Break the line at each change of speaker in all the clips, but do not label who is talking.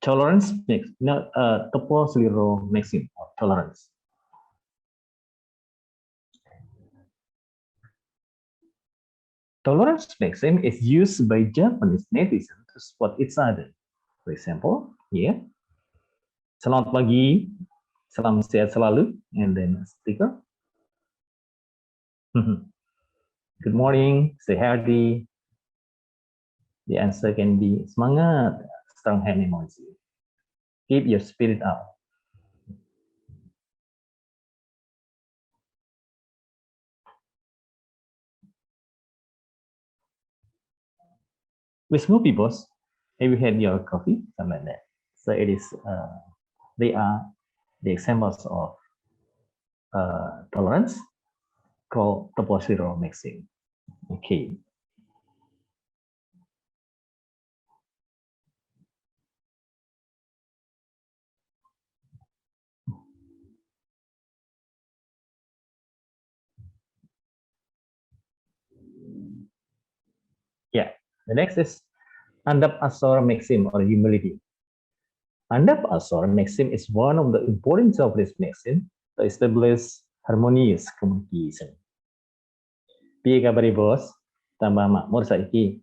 Tolerance makes topo seliro maxim or tolerance. Tolerance maxim is used by Japanese netizens to support each other. For example, here, selamat pagi, salam sehat selalu, and then a sticker. Good morning, stay healthy. The answer can be semangat, strong hand emoji. Keep your spirit up. With Snoopy boss, have you had your coffee? Something like that. So it is, they are the examples of tolerance called topo maxim. Okay. Yeah. The next is Andap Asor maxim or humility. Andap Asor maxim is one of the important Japanese maxim to establish harmonious communication. Piye kabari bos? Tambah makmur saiki.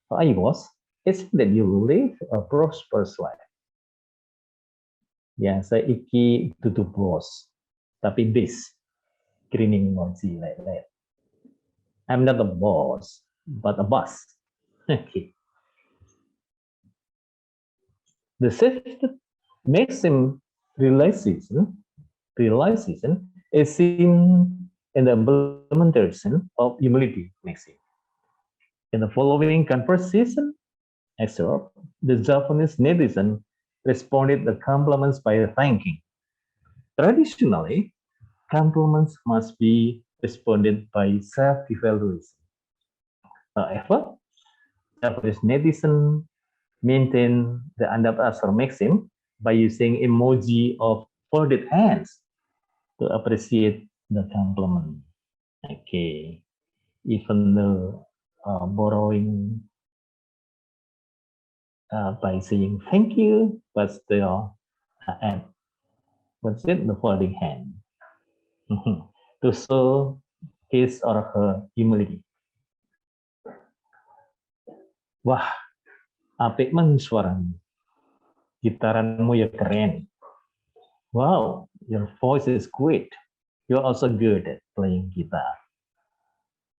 How are you bos? It's that you live a prosperous life. Ya, saiki dudu bos, tapi bis. Grinning emoji like that. I'm not a boss, but a boss. Okay. The fifth maxim realization is seen in the implementation of humility maxim. In the following conversation excerpt, the Japanese netizen responded the compliments by thanking. Traditionally, compliments must be responded by self-evaluation. However, Japanese netizen maintain the Andap Asor maxim by using emoji of folded hands to appreciate the compliment. Okay, even though borrowing by saying thank you, but still and what's it? The folding hand to show his or her humility. Wah, apik man suaramu. Gitaranmu ya keren. Wow, your voice is great. You're also good at playing guitar.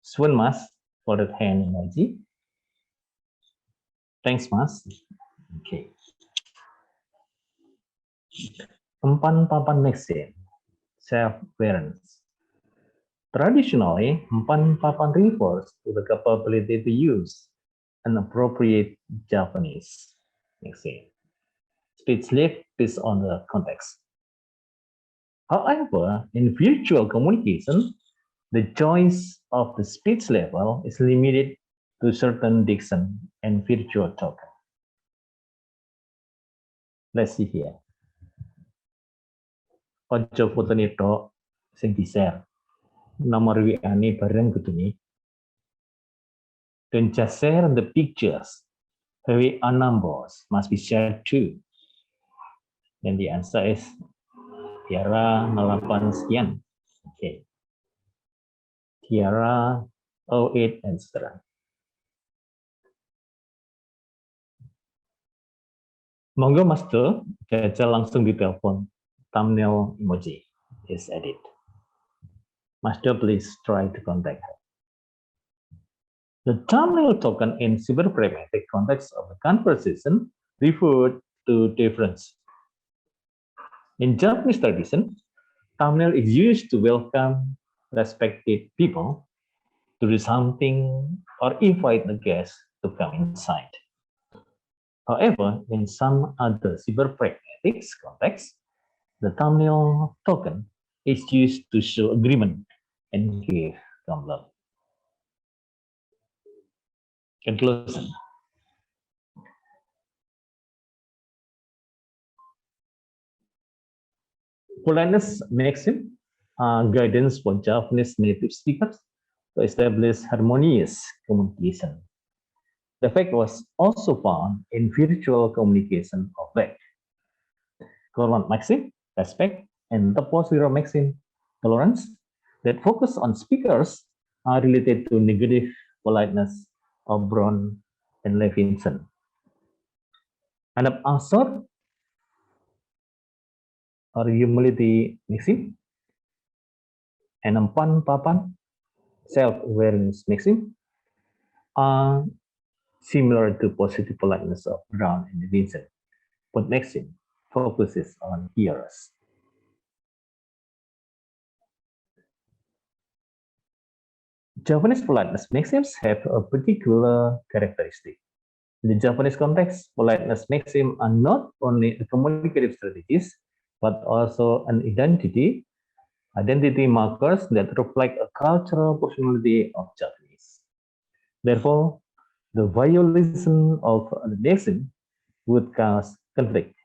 Swan mas, folded hand emoji. Thanks mas. Okay. Empan-papan maxim, self-awareness. Traditionally, empan-papan refers to the capability to use an appropriate Japanese maxim. Speech left based on the context. However, in virtual communication, the choice of the speech level is limited to certain diction and virtual token. Let's see here. Ojo foto nito sing di-share. Nomor WA-ne bareng kudune. Don't just share the pictures. The WA numbers must be shared too. And the answer is Tiara 08 sekian. Okay. Tiara 08 and seterusnya. Monggo Mas Do, jajal langsung ditelepon. Thumbnail emoji is added. Mas Do, please try to contact her. The thumbnail token in cyberpragmatic context of the conversation referred to difference. In Japanese tradition, thumbnail is used to welcome respected people to do something or invite the guest to come inside. However, in some other cyberpragmatics contexts, the thumbnail token is used to show agreement and give thumb up. Conclusion. Politeness maxim guidance for Japanese native speakers to establish harmonious communication. The fact was also found in virtual communication of late. maxim, respect, and the post-zero maxim, tolerance, that focus on speakers are related to negative politeness of Brown and Levinson. Andap asor or humility maxim, and empan papan self-awareness maxim are similar to positive politeness of Brown and Levinson, but maxim focuses on hearers. Japanese politeness maxims have a particular characteristic. In the Japanese context, politeness maxims are not only a communicative strategies, but also an identity markers that reflect a cultural personality of Japanese. Therefore, the violation of the maxim would cause conflict.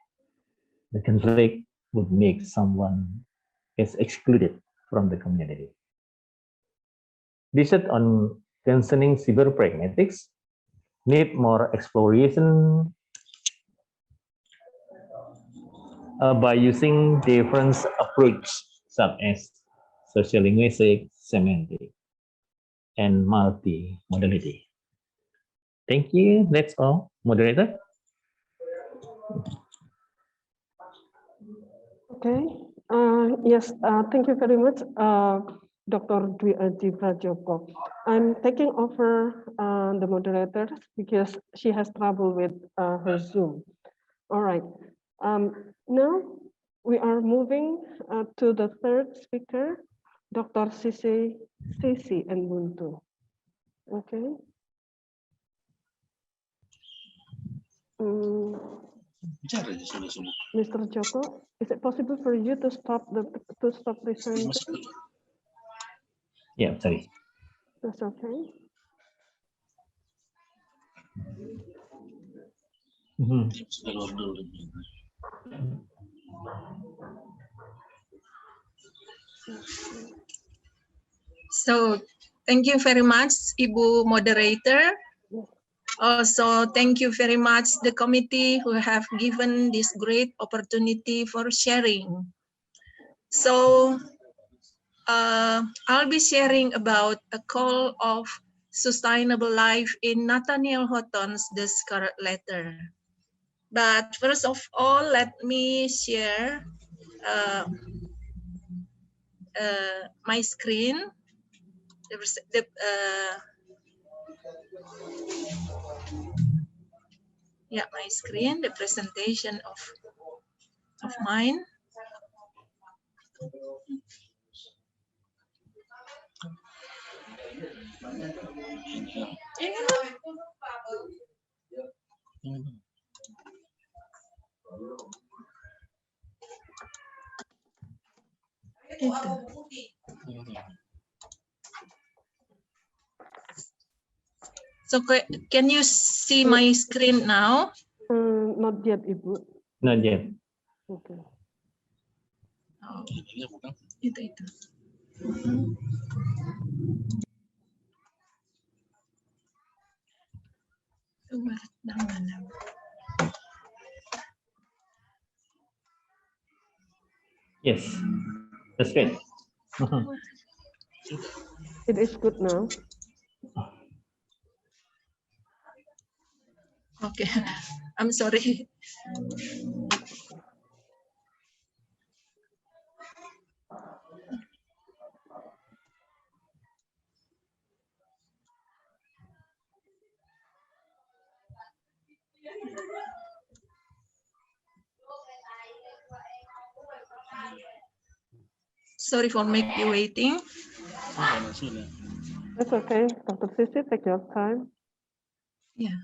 The conflict would make someone is excluded from the community. Research on concerning cyber pragmatics need more exploration by using different approach such as sociolinguistic, semantic, and multimodality. Thank you. That's all, moderator.
Okay. Yes. Thank you very much, Dr. Dwi Aji Prajoko. I'm taking over the moderator because she has trouble with her Zoom. All right. Now we are moving to the third speaker, Dr. Sisi and Buntu. Okay. Mr. Joko, is it possible for you to stop presenting?
Yeah, sorry.
That's okay.
So, thank you very much, Ibu Moderator. Also, thank you very much the committee who have given this great opportunity for sharing. So, I'll be sharing about a call of sustainable life in Nathaniel Hawthorne's The Scarlet Letter. But first of all, let me share my screen. Yeah, my screen, the presentation of mine. So can you see my screen now?
Not yet, Ibu.
Not yet.
Okay.
Oh, itu.
Yes, that's great.
It is good now.
Okay, I'm sorry. Sorry for making you waiting.
That's okay, Dr. Sisi, take your time.
Yeah.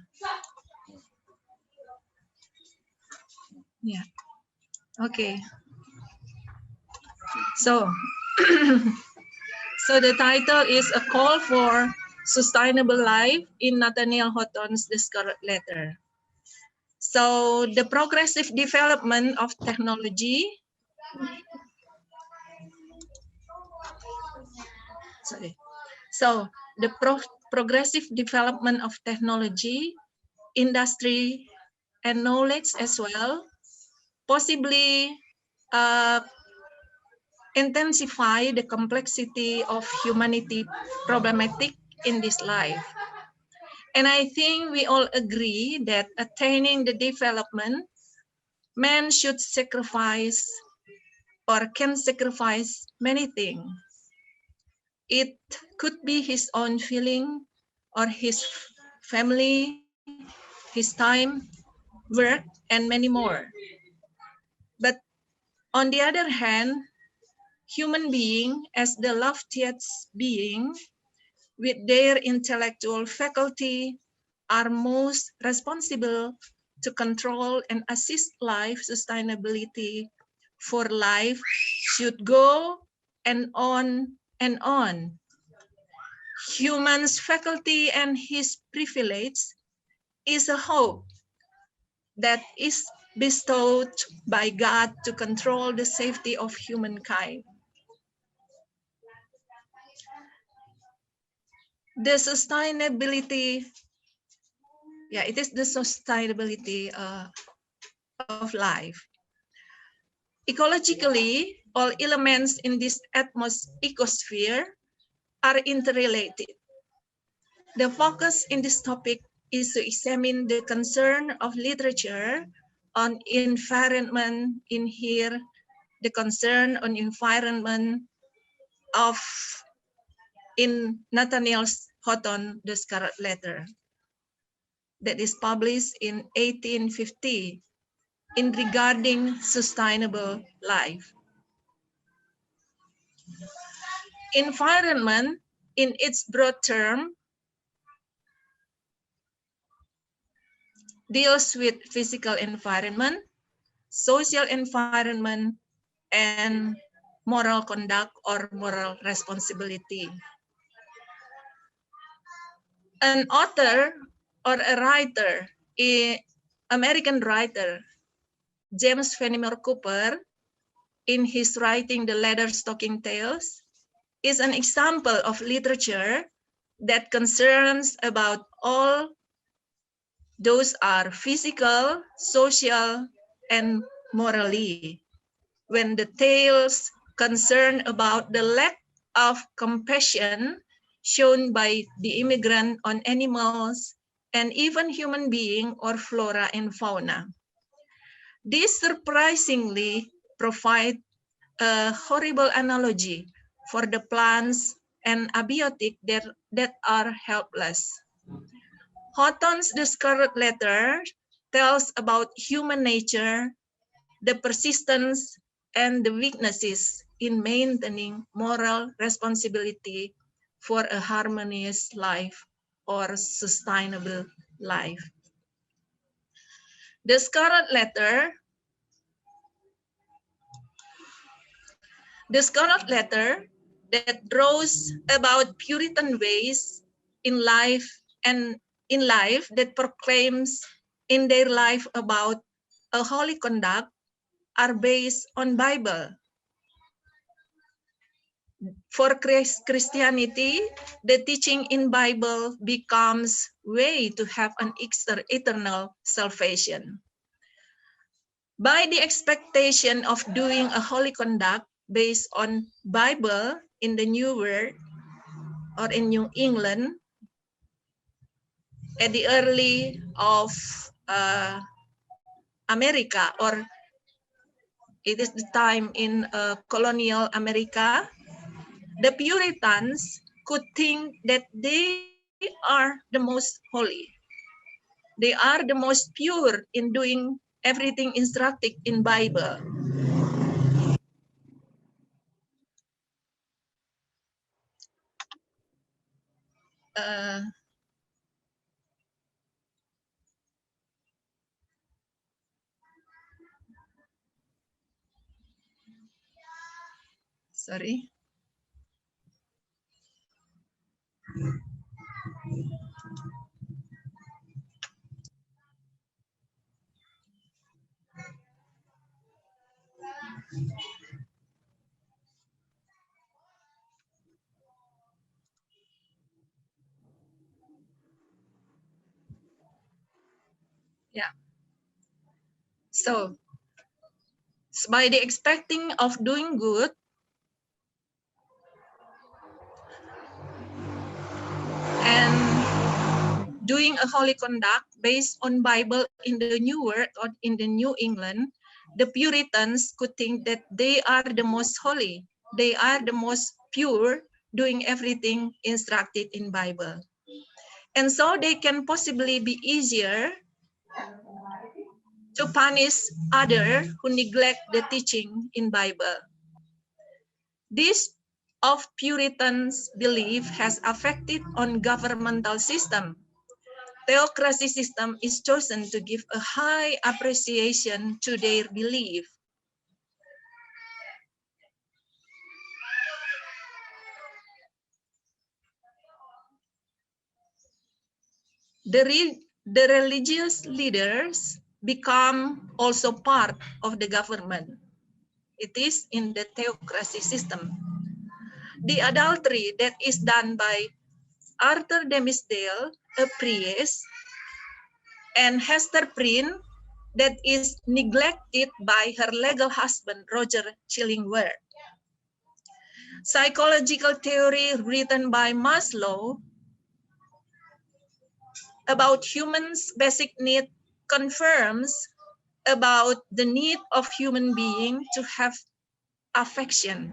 Yeah. Okay. So, so the title is A Call for Sustainable Life in Nathaniel Hawthorne's The Scarlet Letter. So the progressive development of technology. Sorry. So the progressive development of technology, industry, and knowledge as well possibly intensify the complexity of humanity problematic in this life. And I think we all agree that attaining the development, man should sacrifice or can sacrifice many things. It could be his own feeling or his family, his time, work, and many more. But on the other hand, human being as the loftiest being with their intellectual faculty are most responsible to control and assist life sustainability, for life should go and on and on. Human's faculty and his privilege is a hope that is bestowed by God to control the safety of humankind. The sustainability, it is the sustainability of life. Ecologically, all elements in this ecosphere are interrelated. The focus in this topic is to examine the concern of literature on environment in here, the concern on environment of in Nathaniel Houghton, The Scarlet Letter, that is published in 1850 in regarding sustainable life. Environment in its broad term deals with physical environment, social environment, and moral conduct or moral responsibility. An author or a writer, American writer, James Fenimore Cooper, in his writing The Leatherstocking Tales, is an example of literature that concerns about all those are physical, social, and morally. When the tales concern about the lack of compassion shown by the immigrant on animals and even human being or flora and fauna. This surprisingly provide a horrible analogy for the plants and abiotic that are helpless. Houghton's The Scarlet Letter tells about human nature, the persistence, and the weaknesses in maintaining moral responsibility for a harmonious life or sustainable life. The Scarlet Letter that draws about Puritan ways in life and in life that proclaims in their life about a holy conduct are based on Bible. For Christianity, the teaching in Bible becomes way to have an eternal salvation. By the expectation of doing a holy conduct based on Bible in the New World or in New England, at the early of America, or it is the time in colonial America, the Puritans could think that they are the most holy. They are the most pure in doing everything instructed in Bible. Sorry. Yeah. So by the expecting of doing good, and doing a holy conduct based on Bible in the New World or in the New England, the Puritans could think that they are the most holy, they are the most pure, doing everything instructed in Bible. And so they can possibly be easier to punish others who neglect the teaching in Bible. This of Puritans' belief has affected on governmental system. Theocracy system is chosen to give a high appreciation to their belief. The religious leaders become also part of the government. It is in the theocracy system. The adultery that is done by Arthur Demisdale, a priest, and Hester Prynne, that is neglected by her legal husband, Roger Chillingworth. Psychological theory written by Maslow about humans' basic need confirms about the need of human being to have affection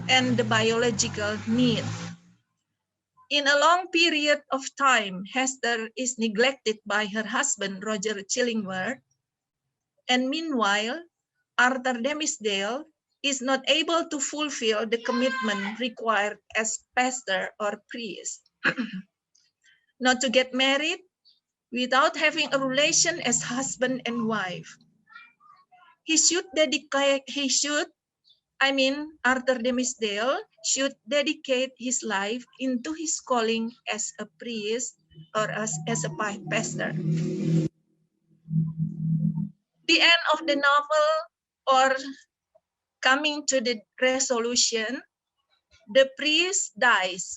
and the biological need. In a long period of time, Hester is neglected by her husband, Roger Chillingworth, and meanwhile, Arthur Demisdale is not able to fulfill the commitment required as pastor or priest. Not to get married without having a relation as husband and wife. Arthur Demisdale should dedicate his life into his calling as a priest or as a pastor. The end of the novel, or coming to the resolution, the priest dies.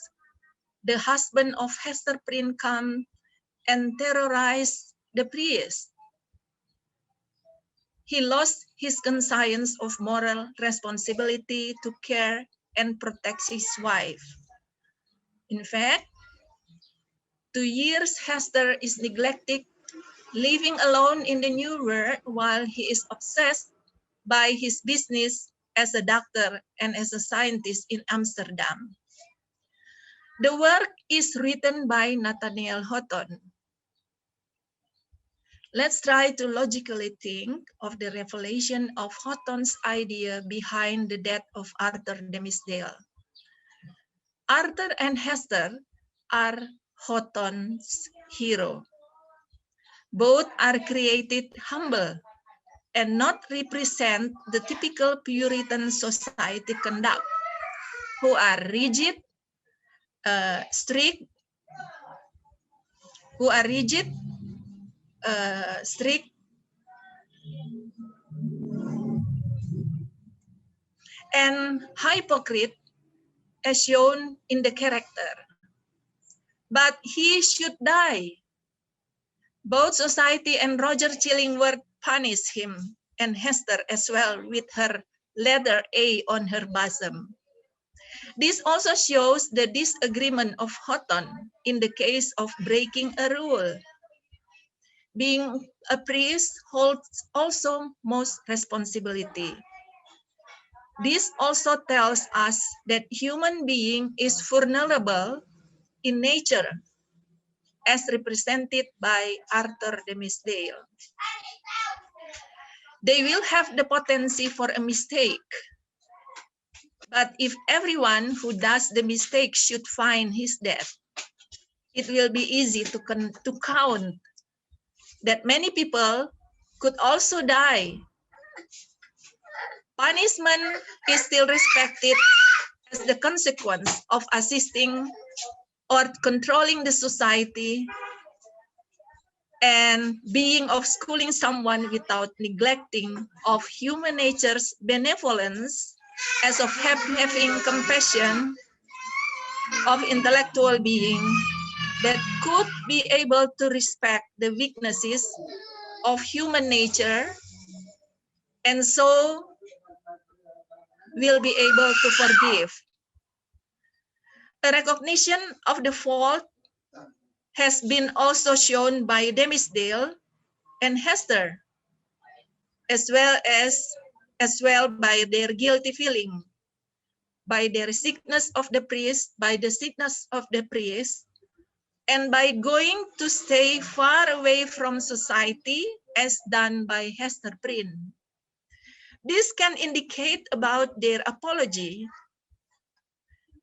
The husband of Hester Prynne comes and terrorized the priest. He lost his conscience of moral responsibility to care and protect his wife. In fact, 2 years Hester is neglected, living alone in the New World while he is obsessed by his business as a doctor and as a scientist in Amsterdam. The work is written by Nathaniel Hawthorne. Let's try to logically think of the revelation of Hawthorne's idea behind the death of Arthur Demisdale. Arthur and Hester are Hawthorne's hero. Both are created humble and not represent the typical Puritan society conduct, who are rigid, strict, and hypocrite as shown in the character. But he should die. Both society and Roger Chillingworth punish him, and Hester as well, with her letter A on her bosom. This also shows the disagreement of Hawthorne in the case of breaking a rule. Being a priest holds also most responsibility. This also tells us that human being is vulnerable in nature, as represented by Arthur Demisdale. They will have the potency for a mistake. But if everyone who does the mistake should find his death, it will be easy to count that many people could also die. Punishment is still respected as the consequence of assisting or controlling the society and being of schooling someone without neglecting of human nature's benevolence, as of having compassion of intellectual being that could be able to respect the weaknesses of human nature and so will be able to forgive. A recognition of the fault has been also shown by Demisdale and Hester, as well by their guilty feeling, by their sickness of the priest, and by going to stay far away from society, as done by Hester Prynne. This can indicate about their apology.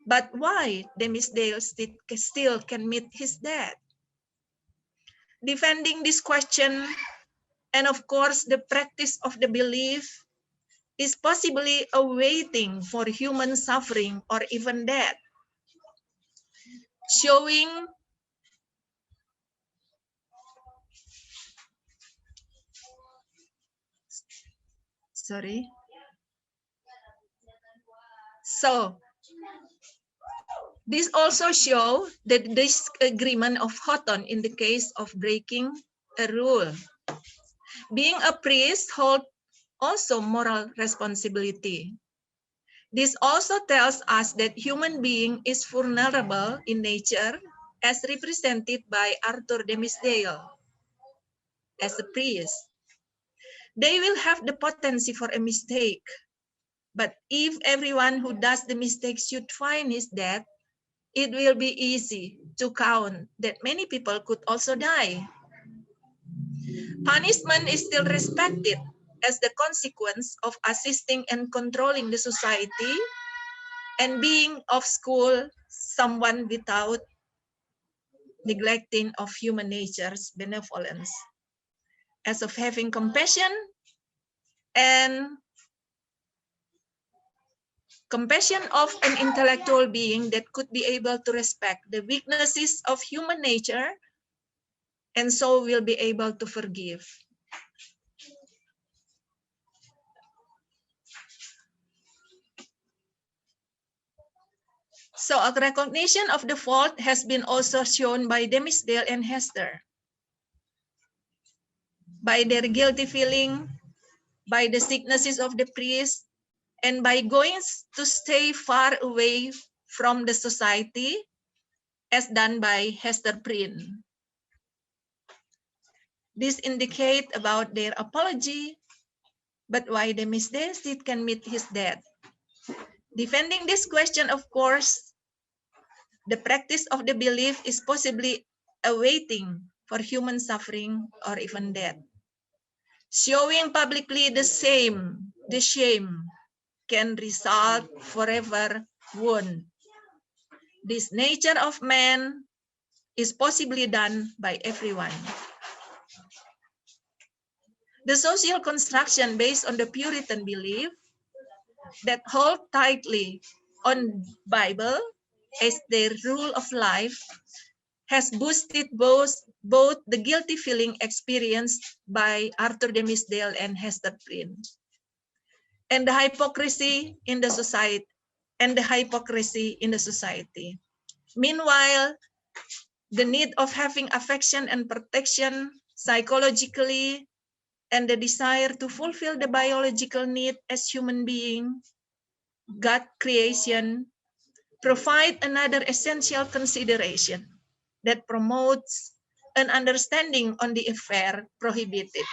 But why Demisdale still can meet his death? Defending this question, and of course the practice of the belief, is possibly a waiting for human suffering or even death, showing this also shows the disagreement of Houghton in the case of breaking a rule. Being a priest holds also moral responsibility. This also tells us that human being is vulnerable in nature, as represented by Arthur Demisdale as a priest. They will have the potency for a mistake, but if everyone who does the mistake should find his death, it will be easy to count that many people could also die. Punishment is still respected as the consequence of assisting and controlling the society and being of school someone without neglecting of human nature's benevolence, as of having compassion of an intellectual being that could be able to respect the weaknesses of human nature and so will be able to forgive. So a recognition of the fault has been also shown by Demisdale and Hester. By their guilty feeling, by the sicknesses of the priest, and by going to stay far away from the society, as done by Hester Prynne. This indicates about their apology, but why Demisdale still can meet his death. Defending this question, of course, the practice of the belief is possibly a waiting for human suffering or even death. Showing publicly the shame can result forever wound. This nature of man is possibly done by everyone. The social construction based on the Puritan belief that hold tightly on Bible as their rule of life has boosted both the guilty feeling experienced by Arthur Demisdale and Hester Prynne, and the hypocrisy in the society. Meanwhile, the need of having affection and protection psychologically and the desire to fulfill the biological need as human being, God creation, provide another essential consideration that promotes an understanding on the affair prohibited.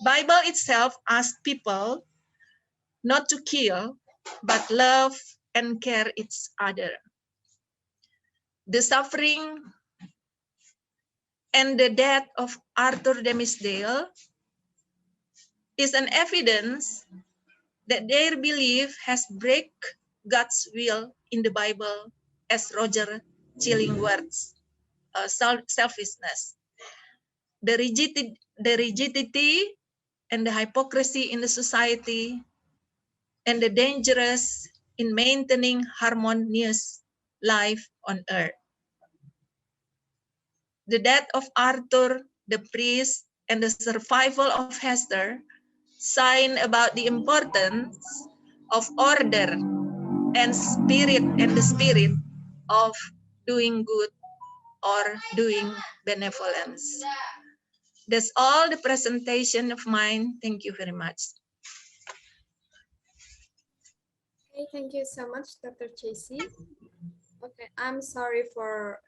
Bible itself asks people not to kill, but love and care each other. The suffering and the death of Arthur Demisdale is an evidence that their belief has break God's will in the Bible, as Roger Chillingworth's selfishness. The rigidity and the hypocrisy in the society, and the dangerous in maintaining harmonious life on earth. The death of Arthur, the priest, and the survival of Hester sign about the importance of order and the spirit of doing good or doing benevolence. That's all the presentation of mine. Thank you very much.
Okay, thank you so much, Dr. Chasey. Okay, I'm sorry for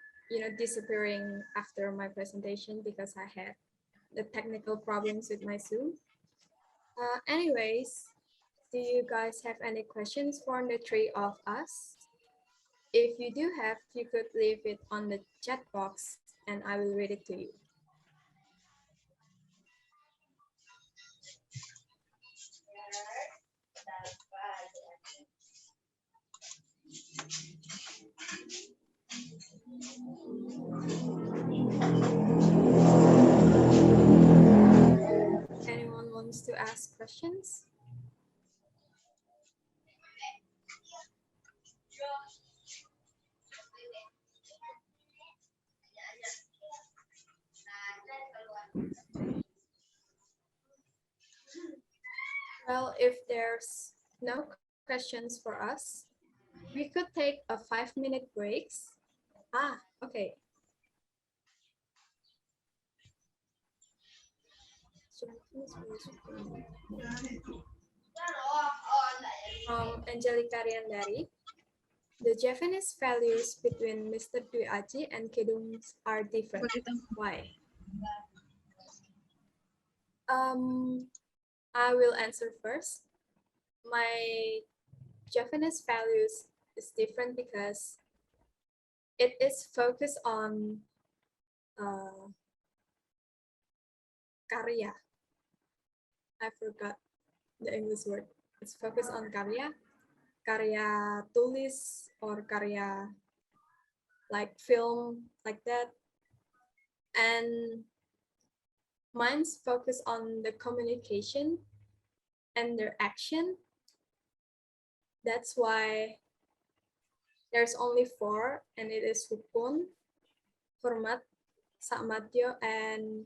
disappearing after my presentation because I had the technical problems with my Zoom. Anyways, do you guys have any questions for the three of us? If you do have, you could leave it on the chat box and I will read it to you. Anyone wants to ask questions? Well, if there's no questions for us, we could take a 5-minute break. Okay. From Angelica Riandari, the Japanese values between Mr. Dwi Aji and Kidung are different. Why? I will answer first. My Japanese values is different because it is focused on karya. I forgot the English word. It's focused on karya tulis or karya like film, like that. And mine's focus on the communication and their action. That's why there's only 4, and it is rukun, hormat, sakmatyo, and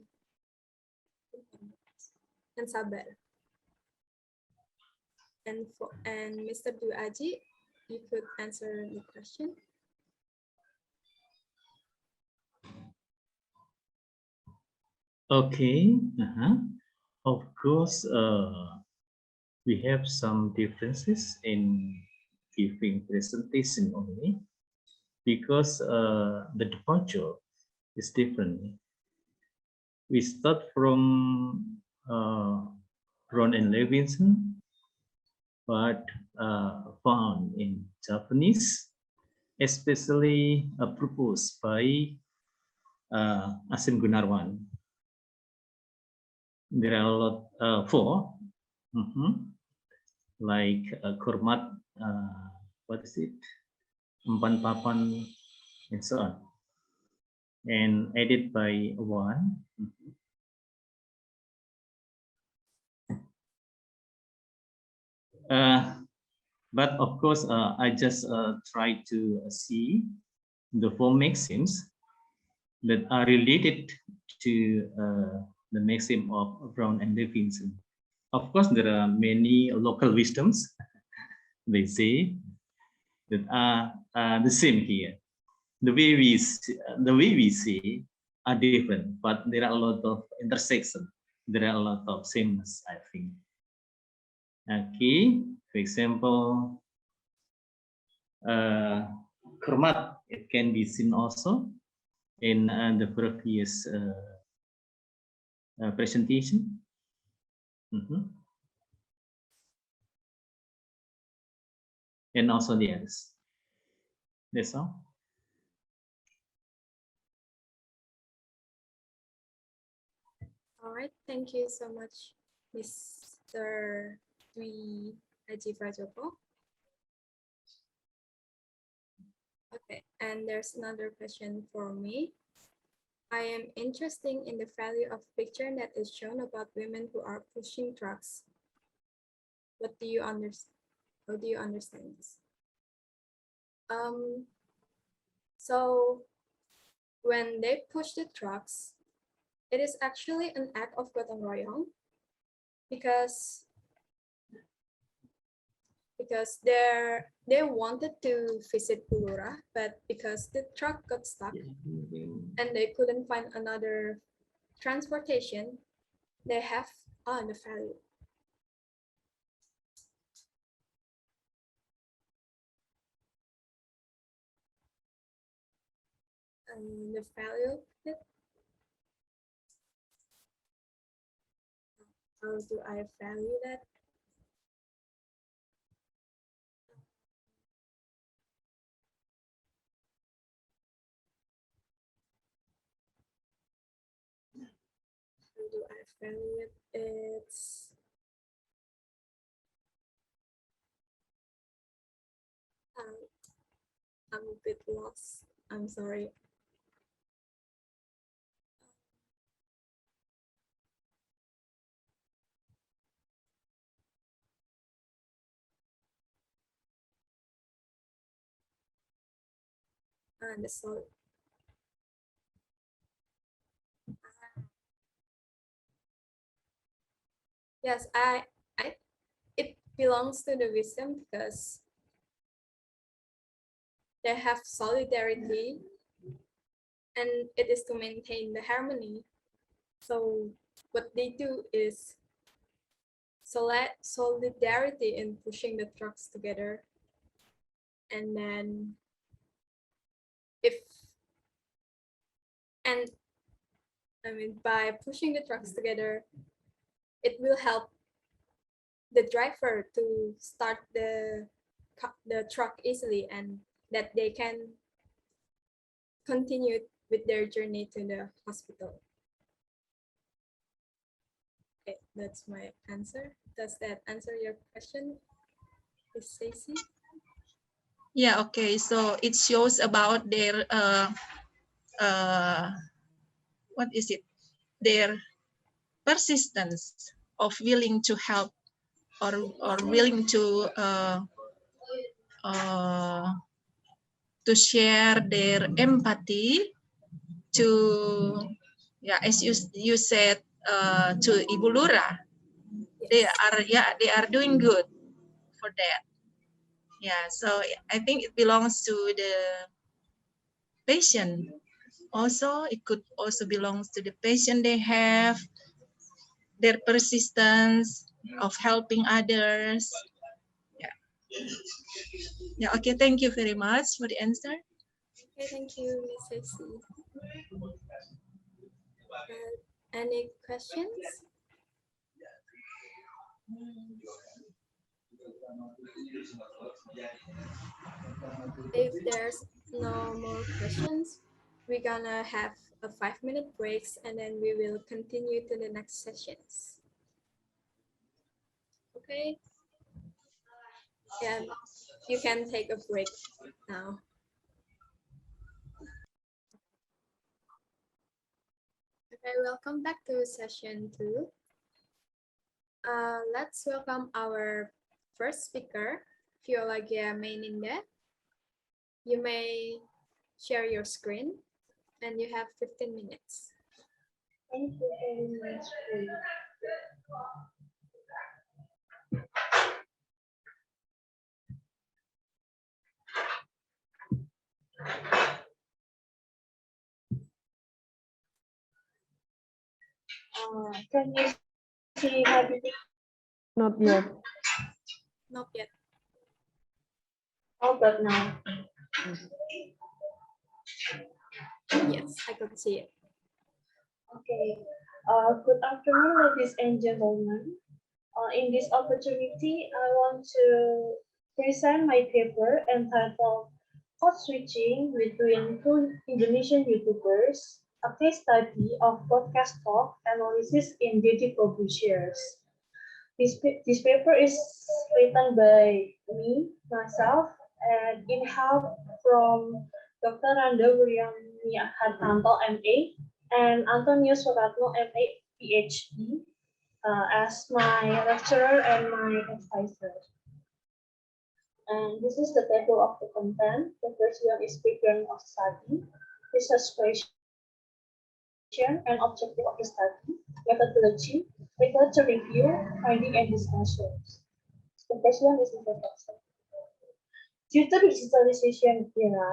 sabar. And Mr. Dwi Aji, you could answer the question.
Okay. Of course, we have some differences in giving presentation only because the departure is different. We start from Ron and Levinson, but found in Japanese, especially proposed by Asim Gunarwan. There are a lot, 4, like Kurmat, what is it? Empan Papan, and so on. And added by 1. But of course, I just try to see the 4 maxims that are related to the maxim of Brown and Levinson. Of course, there are many local wisdoms, they say, that are the same here. The way we see are different, but there are a lot of intersection. There are a lot of sameness, I think. Okay, for example, Kurmat, it can be seen also in the previous presentation. And also the others. That's all.
All right, thank you so much, Mr. Dwi Aji Prajoko. Okay, and there's another question for me. I am interested in the value of picture that is shown about women who are pushing trucks. What do you understand? How do you understand this? So when they push the trucks, it is actually an act of gotong royong because they wanted to visit Pulura, but because the truck got stuck and they couldn't find another transportation, they have the value. the value of it. How do I value that? How do I value it? I'm a bit lost. I'm sorry. The solid. Yes, it belongs to the wisdom because they have solidarity and it is to maintain the harmony. So what they do is solidarity in pushing the trucks together. And then by pushing the trucks together, it will help the driver to start the truck easily and that they can continue with their journey to the hospital. Okay, that's my answer. Does that answer your question, Ms. Stacey?
Yeah, okay. So it shows about their what is it? Their persistence of willing to help or willing to share their empathy to, yeah, as you said, to Ibu Lura.
Yes.
They are doing good for that. Yeah, so I think it belongs to the patient. Also, it could also belongs to the patient. They have their persistence of helping others. Yeah. Yeah. Okay. Thank you very much for the answer.
Okay, thank you, Ms. Stacey. Any questions? If there's no more questions, we're gonna have a 5-minute breaks and then we will continue to the next sessions. Okay? And you can take a break now. Okay, welcome back to session 2. Let's welcome our first speaker, Fiolagia Maininda. You may share your screen and you have 15 minutes.
Thank you very much. Can you see my video?
Not yet.
Not yet.
Oh, but now.
Yes, I could see it.
Okay. Good afternoon, ladies and gentlemen. In this opportunity, I want to present my paper entitled Code Switching Between Two Indonesian YouTubers, a case study of podcast talk analysis in daily publishers. This paper is written by myself, and in help from Dr. Randa Wuryani Hartanto, MA, and Antonio Suratno, MA, PhD, as my lecturer and my advisor. And this is the table of the content. The first one is background of study, research question and objective of the study, methodology, literature review, finding and discussions. The first one is introduction. Due to digitalization era,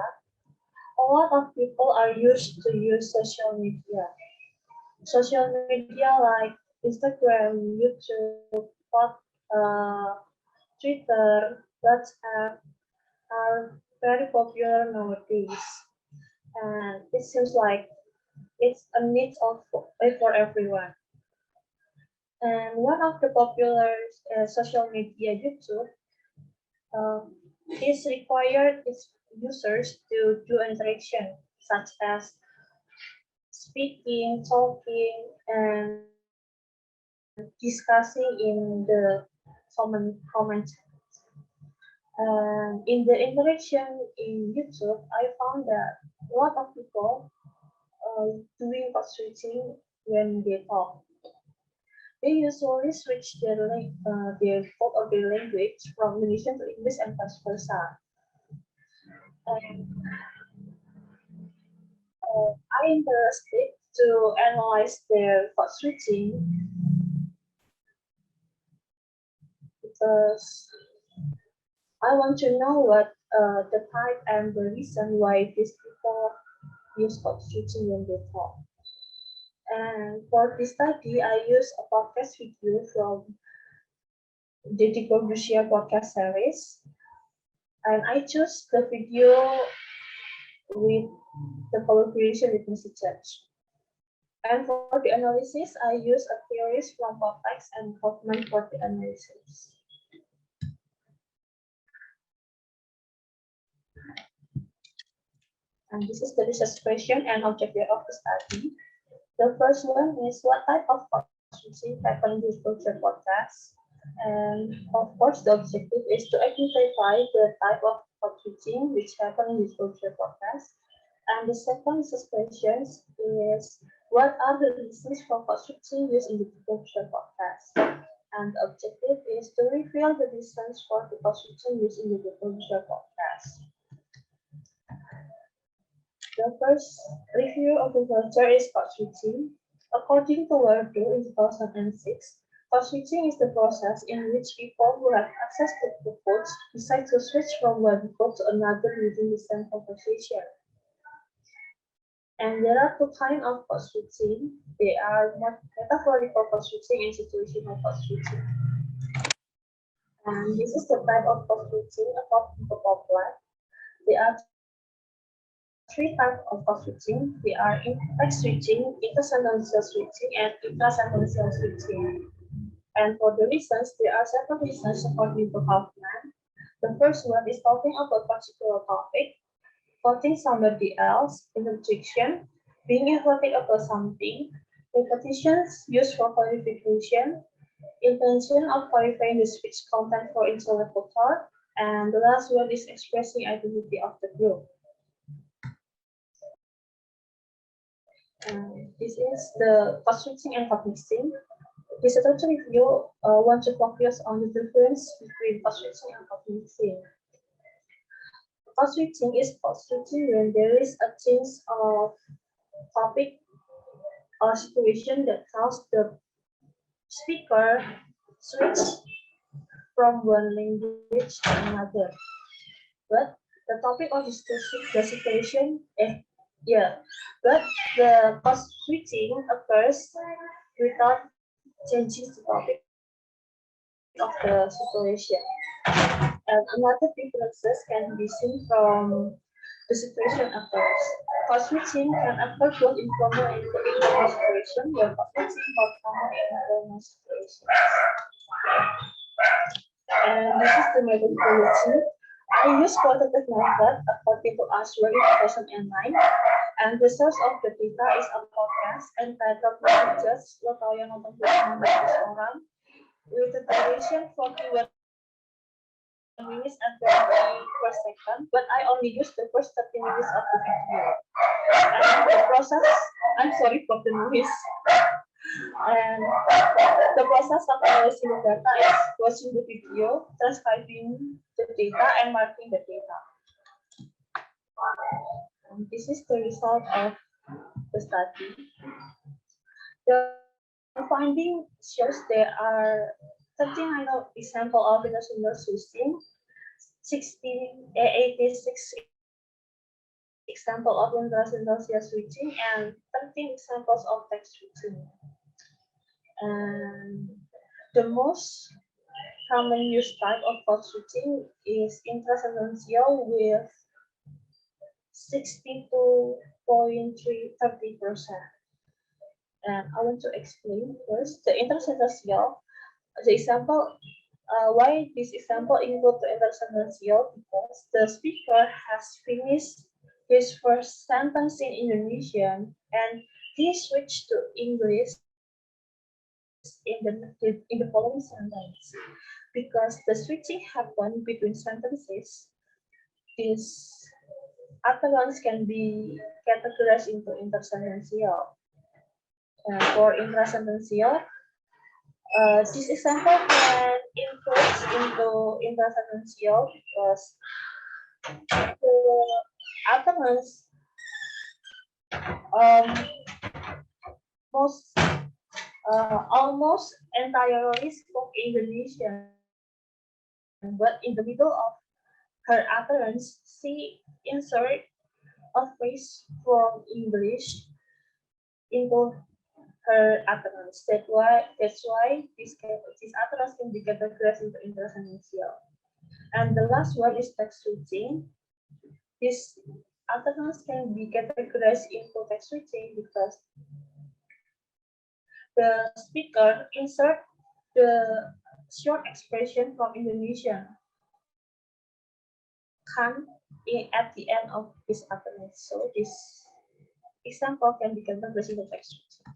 a lot of people are used to use social media. Social media like Instagram, YouTube, Twitter, WhatsApp are very popular nowadays. and it seems like it's a need for everyone. And one of the popular social media, YouTube, is required its users to do interaction such as speaking, talking, and discussing in the comment. And in the interaction in YouTube, I found that a lot of people doing code switching when they talk. They usually switch their thought or their language from Indonesian to English and vice versa. And I'm interested to analyze their code switching because I want to know what the type and the reason why these people use code switching when they talk. And for this study, I use a podcast video from the Rusia podcast series. And I chose the video with the collaboration with Mr. Judge. And for the analysis, I use a theories from context and Hoffman for the analysis. And this is the research question and objective of the study. The first one is what type of code switching happen in this culture podcast? And of course, the objective is to identify the type of code switching which happen in this culture podcast. And the second question is what are the reasons for code switching used in the culture podcast? And the objective is to reveal the reasons for the code switching used in the culture podcast. The first review of the culture is code switching. According to Wardo in 2006, code switching is the process in which people who have access to the codes decide to switch from one code to another within the same conversation. And there are two kinds of code switching. They are metaphorical code switching and situational code switching. And this is the type of code switching according to Poplar. There are three types of code switching. They are text switching, intersentential switching, and intrasentential switching. And for the reasons, there are several reasons according to Hoffman. The first one is talking about a particular topic, quoting somebody else, interjection, being informative about something, repetitions used for clarification, intention of clarifying the speech content for interlocutor, and the last one is expressing identity of the group. This is the code switching and code mixing. This structure review want to focus on the difference between code switching and code mixing. Code switching is code switching when there is a change of topic or situation that causes the speaker switch from one language to another. But the topic of discussion, the situation, but the code switching occurs without changing the topic of the situation. And another differences can be seen from the situation occurs. Code switching can occur both in formal and informal situations, while code switching both formal and informal situations. And this is the methodology. I use quantitative method according to Ashwell in 2009, and the source of the data is a podcast entitled Messages Lokal yang nonton 200 orang with a duration 41 minutes and 20 per second, but I only use the first 30 minutes of the video. And the process, I'm sorry for the noise. And the process of analyzing the data is watching the video, transcribing the data, and marking the data. And this is the result of the study. The finding shows there are 39 examples of international switching, 86 examples of intrasentential switching, and 13 examples of text switching. And the most common used type of code switching is intrasentential with 62.30%. And I want to explain first the intersentence yield. The example, why this example include the intersentence yield, because the speaker has finished his first sentence in Indonesian and he switched to English in the following sentence. Because the switching happened between sentences, this utterance can be categorized into intersentence yield. For intersentence yield, this example can include into intersentence yield because the utterance almost entirely spoke Indonesian, but in the middle of her utterance, she insert a phrase from English into her utterance. That's why this utterance can be categorized into intersentence yield. And the last one is text switching. This utterance can be categorized into text switching because the speaker insert the short expression from Indonesian kan at the end of his utterance. So this example can be categorized into text switching.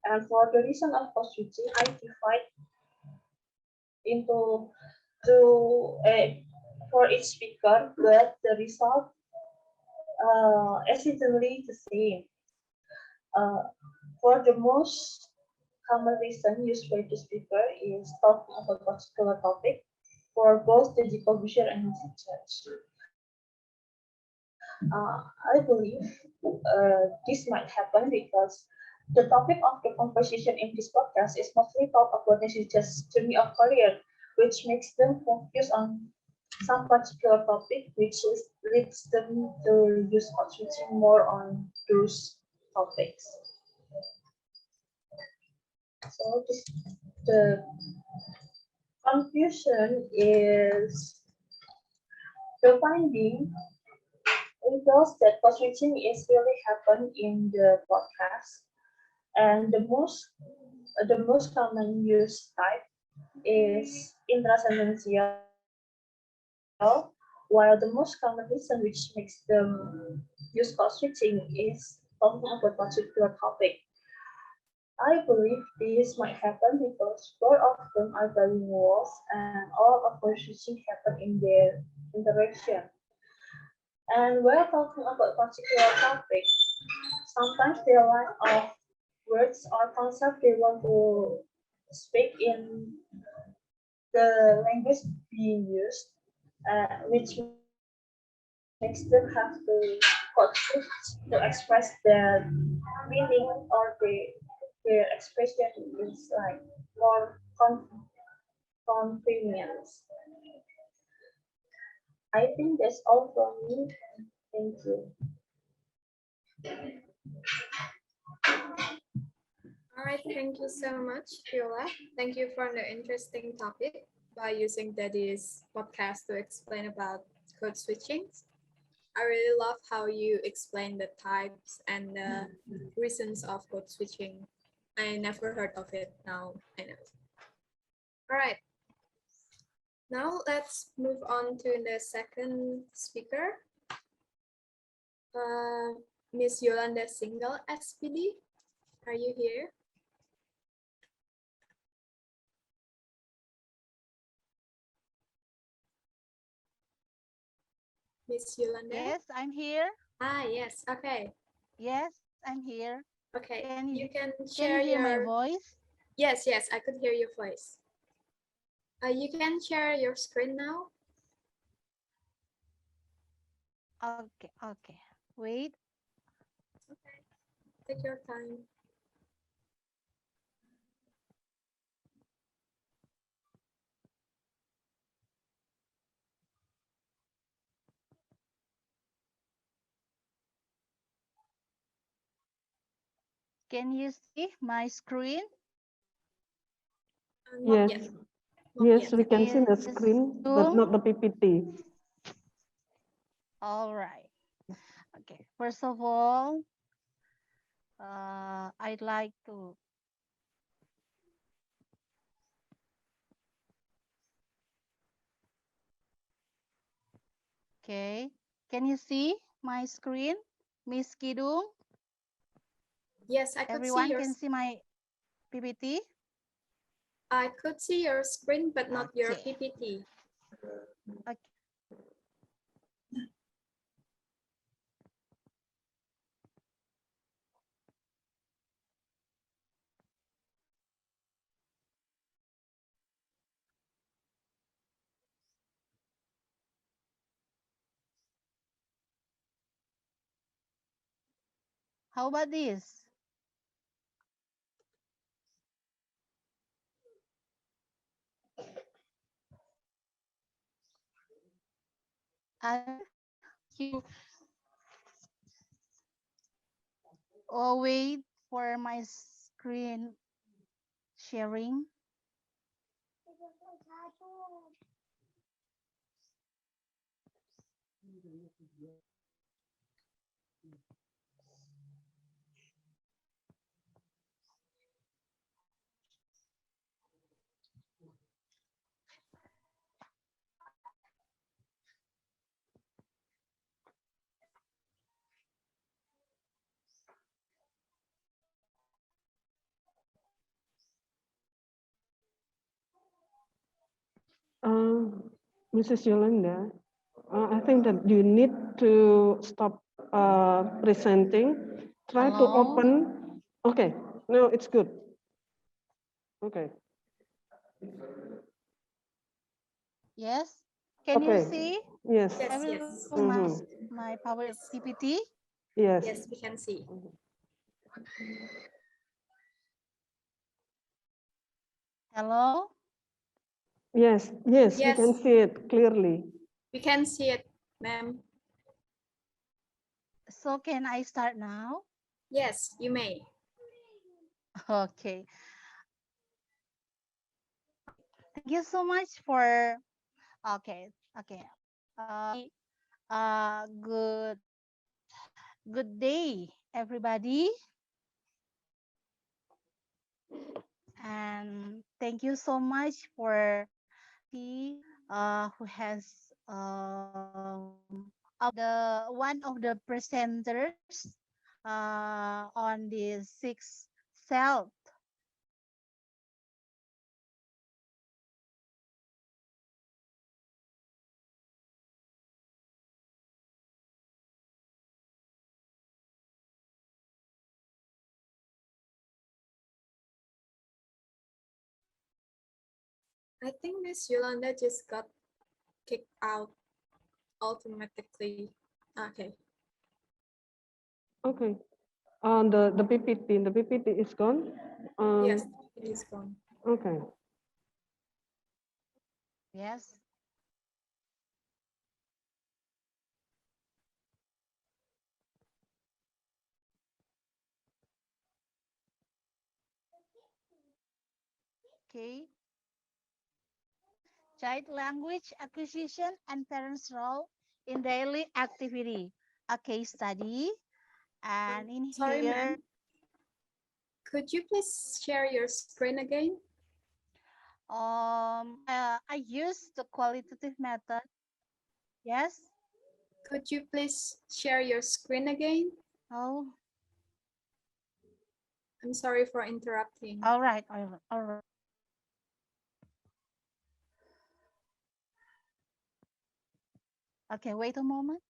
And for the reason of code switching, I divide into for each speaker, but the result essentially the same. For the most common reason used by the speaker is talking about a particular topic for both the distribution and message. I believe this might happen because the topic of the conversation in this podcast is mostly talk about messages journey of career, which makes them focus on some particular topic, which leads them to use code switching more on those topics. So the conclusion is the finding reveals that code switching is really happen in the podcast, and the most common use type is intrasentence yield, while the most common reason which makes them use code switching is talking about particular topic. I believe this might happen because both of them are bilinguals and all of code switching happen in their interaction. And while talking about particular topic, sometimes they lack of words or concept they want to speak in the language being used, which makes them have to code switch to express their meaning or their expression is like more convenience. I think that's all from me. Thank you.
All right, thank you so much, Viola. Thank you for the interesting topic by using Daddy's podcast to explain about code switching. I really love how you explain the types and the reasons of code switching. I never heard of it, now I know. All right. Now let's move on to the second speaker. Miss Yolanda Single, SPD. Are you here? Miss Yolanda?
Yes, I'm here.
Yes, okay.
Yes, I'm here.
Okay,
Can
you can
you
share
hear my
your...
voice?
Yes, I could hear your voice. You can share your screen now.
Okay. Wait.
Okay, take your time.
Can you see my screen?
Not
Yes,
yet. Not
yes,
yet.
we can see the
Is
screen, but
Zoom?
not the PPT.
All right. Okay. First of all, I'd like to. Okay. Can you see my screen, Miss Kidung?
Yes, I could see
Everyone
your.
can see my PPT.
I could see your screen, but not your
Okay.
PPT.
Okay. How about this? I you wait for my screen sharing.
Mrs. Yolanda, I think that you need to stop presenting. Try to
Hello?
open. Okay, no, it's good. Okay.
Yes. Can you
Okay.
see
Yes.
Yes,
everyone
yes.
my power PPT?
Yes.
Yes, we can see.
Hello?
Yes. Yes. We
Yes.
can see it clearly.
We can see it, ma'am.
So can I start now?
Yes, you may.
Okay. Thank you so much for okay. Okay. Good good day everybody. And thank you so much for he who has one of the presenters on the sixth cell.
I think Miss Yolanda just got kicked out automatically. Okay.
Okay. The PPT is gone.
Yes, it is gone.
Okay.
Yes. Okay. Child language acquisition and parents' role in daily activity. A case study. And in
Sorry,
here,
ma'am. Could you please share your screen again?
I use the qualitative method. Yes.
Could you please share your screen again?
Oh,
I'm sorry for interrupting.
all right. All right. Okay, wait a moment.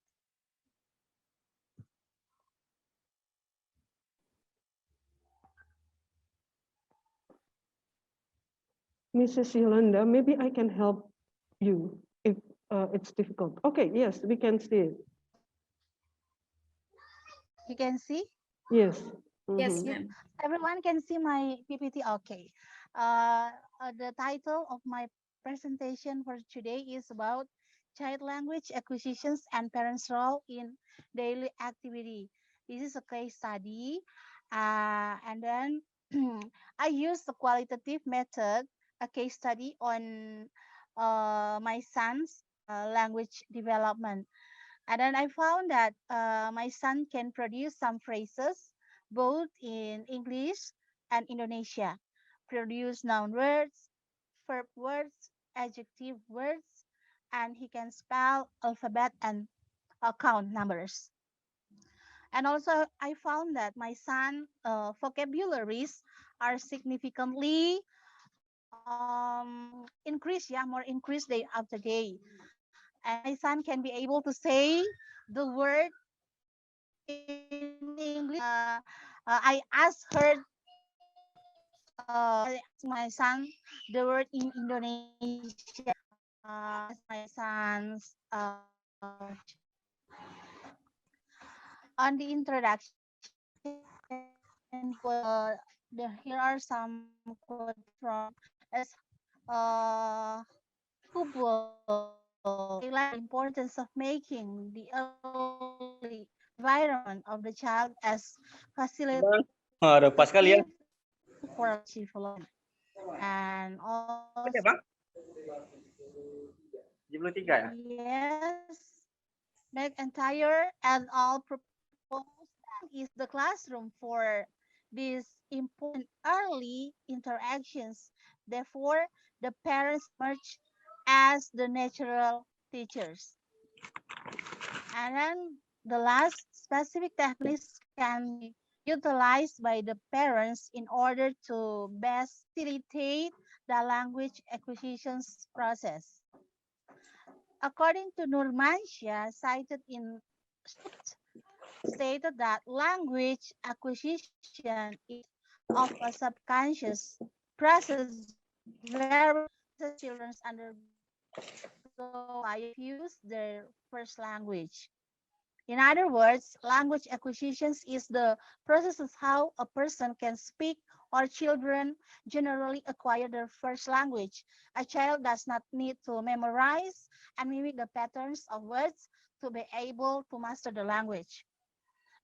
Mrs. Yolanda, maybe I can help you if it's difficult. Okay. Yes, we can see it.
You can see?
Yes.
Yes,
Mhm.
ma'am.
Everyone can see my PPT. Okay. The title of my presentation for today is about child language acquisitions and parents' role in daily activity. This is a case study. And then I use the qualitative method, a case study on my son's language development. And then I found that my son can produce some phrases both in English and Indonesia, produce noun words, verb words, adjective words, and he can spell alphabet and count numbers. And also, I found that my son vocabularies are significantly increase, yeah, more increase day after day. And my son can be able to say the word in English. I asked her, I asked my son the word in Indonesia. As my son's on the introduction, he here are some quotes from as Hubble highlight the importance of making the early environment of the child as facilitative
Aduh, pas kali ya.
for development. And also,
Oke, Bang. 73 ya?
yes, make entire and all propose is the classroom for these important early interactions. Therefore, the parents emerge as the natural teachers. And then the last specific techniques can be utilized by the parents in order to best facilitate the language acquisitions process. According to Nurmansyah, cited in stated that language acquisition is of a subconscious process very as children undergo by fuse their first language. In other words, language acquisitions is the process of how a person can speak or children generally acquire their first language. A child does not need to memorize and mimic the patterns of words to be able to master the language.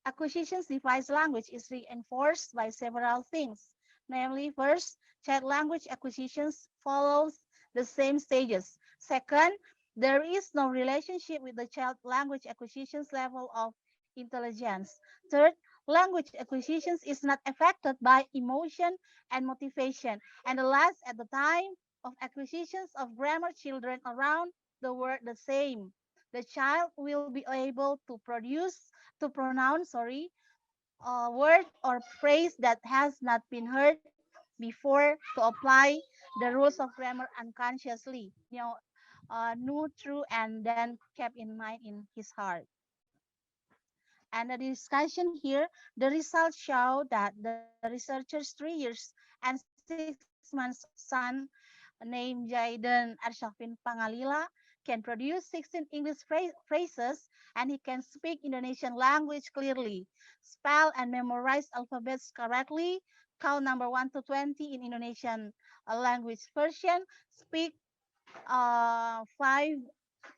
Acquisitions device language is reinforced by several things. Namely, first, child language acquisitions follows the same stages. Second, there is no relationship with the child language acquisitions level of intelligence. Third, language acquisitions is not affected by emotion and motivation. And the last, at the time of acquisitions of grammar, children around the world the same. The child will be able to pronounce, a word or phrase that has not been heard before to apply the rules of grammar unconsciously, knew true and then kept in mind in his heart. And the discussion here, the results show that the researchers 3 years and 6 months son named Jaden Arshafin Pangalila can produce 16 English phrases and he can speak Indonesian language clearly, spell and memorize alphabets correctly, count number 1 to 20 in Indonesian language version, speak 5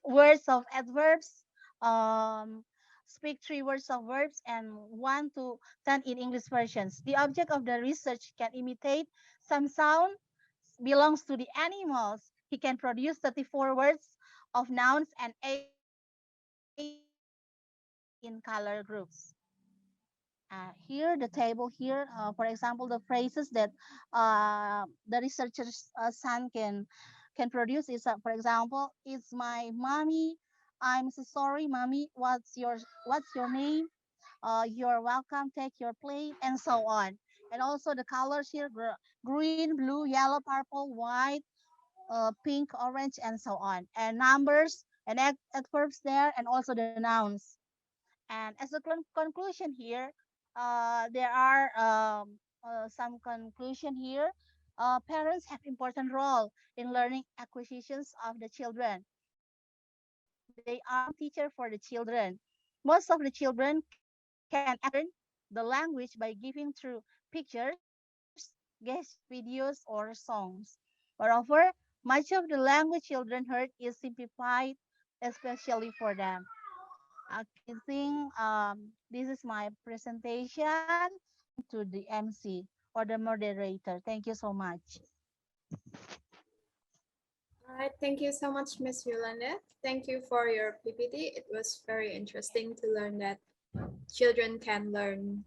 words of adverbs, um, speak 3 words of verbs, and 1 to 10 in English versions. The object of the research can imitate some sound belongs to the animals. He can produce 34 words of nouns and 8 in color groups. Here, the table here, for example, the phrases that the researcher's son can produce is, for example, "It's my mommy. I'm so sorry, mommy. What's your name? You're welcome. Take your plate," and so on. And also the colors here: green, blue, yellow, purple, white, pink, orange, and so on. And numbers and adverbs there, and also the nouns. And as a conclusion here, there are some conclusion here. Parents have important role in learning acquisitions of the children. They are the main teacher for the children. Most of the children can actually learn the language by giving through pictures, gesture, videos, or songs. Moreover, much of the language children heard is simplified, especially for them. Okay, I think this is my presentation to the MC or the moderator. Thank you so much.
All right, thank you so much, Ms. Yolanda. Thank you for your PPT. It was very interesting to learn that children can learn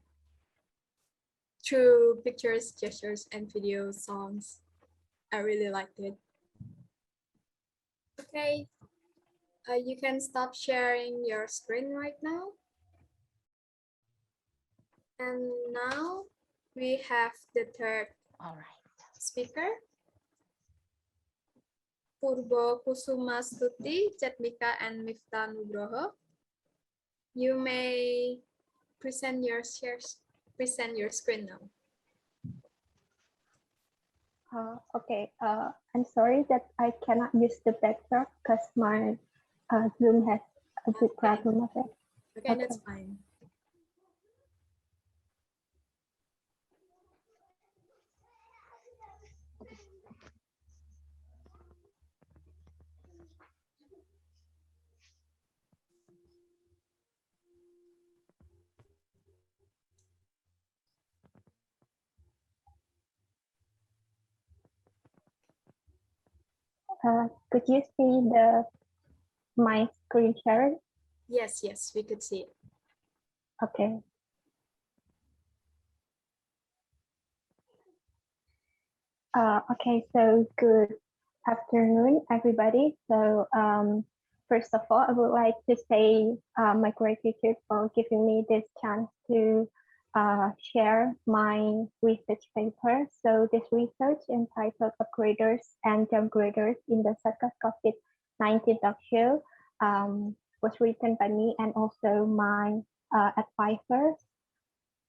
through pictures, gestures, and video songs. I really liked it. Okay, you can stop sharing your screen right now. And now we have the third
All right.
speaker, Purbo Kusuma Stuti, Chatmika, and Miftah Nugroho. You may present your screen now.
Okay, I'm sorry that I cannot use the backdrop because my Zoom has a big problem with it.
Okay, that's fine.
Could you see my screen share?
Yes, yes, we could see it.
Okay. Okay, so good afternoon, everybody. So first of all, I would like to say my gratitude for giving me this chance to share my research paper. So this research entitled Upgraders and Downgraders in the Satgas COVID-19 talk show was written by me and also my advisors,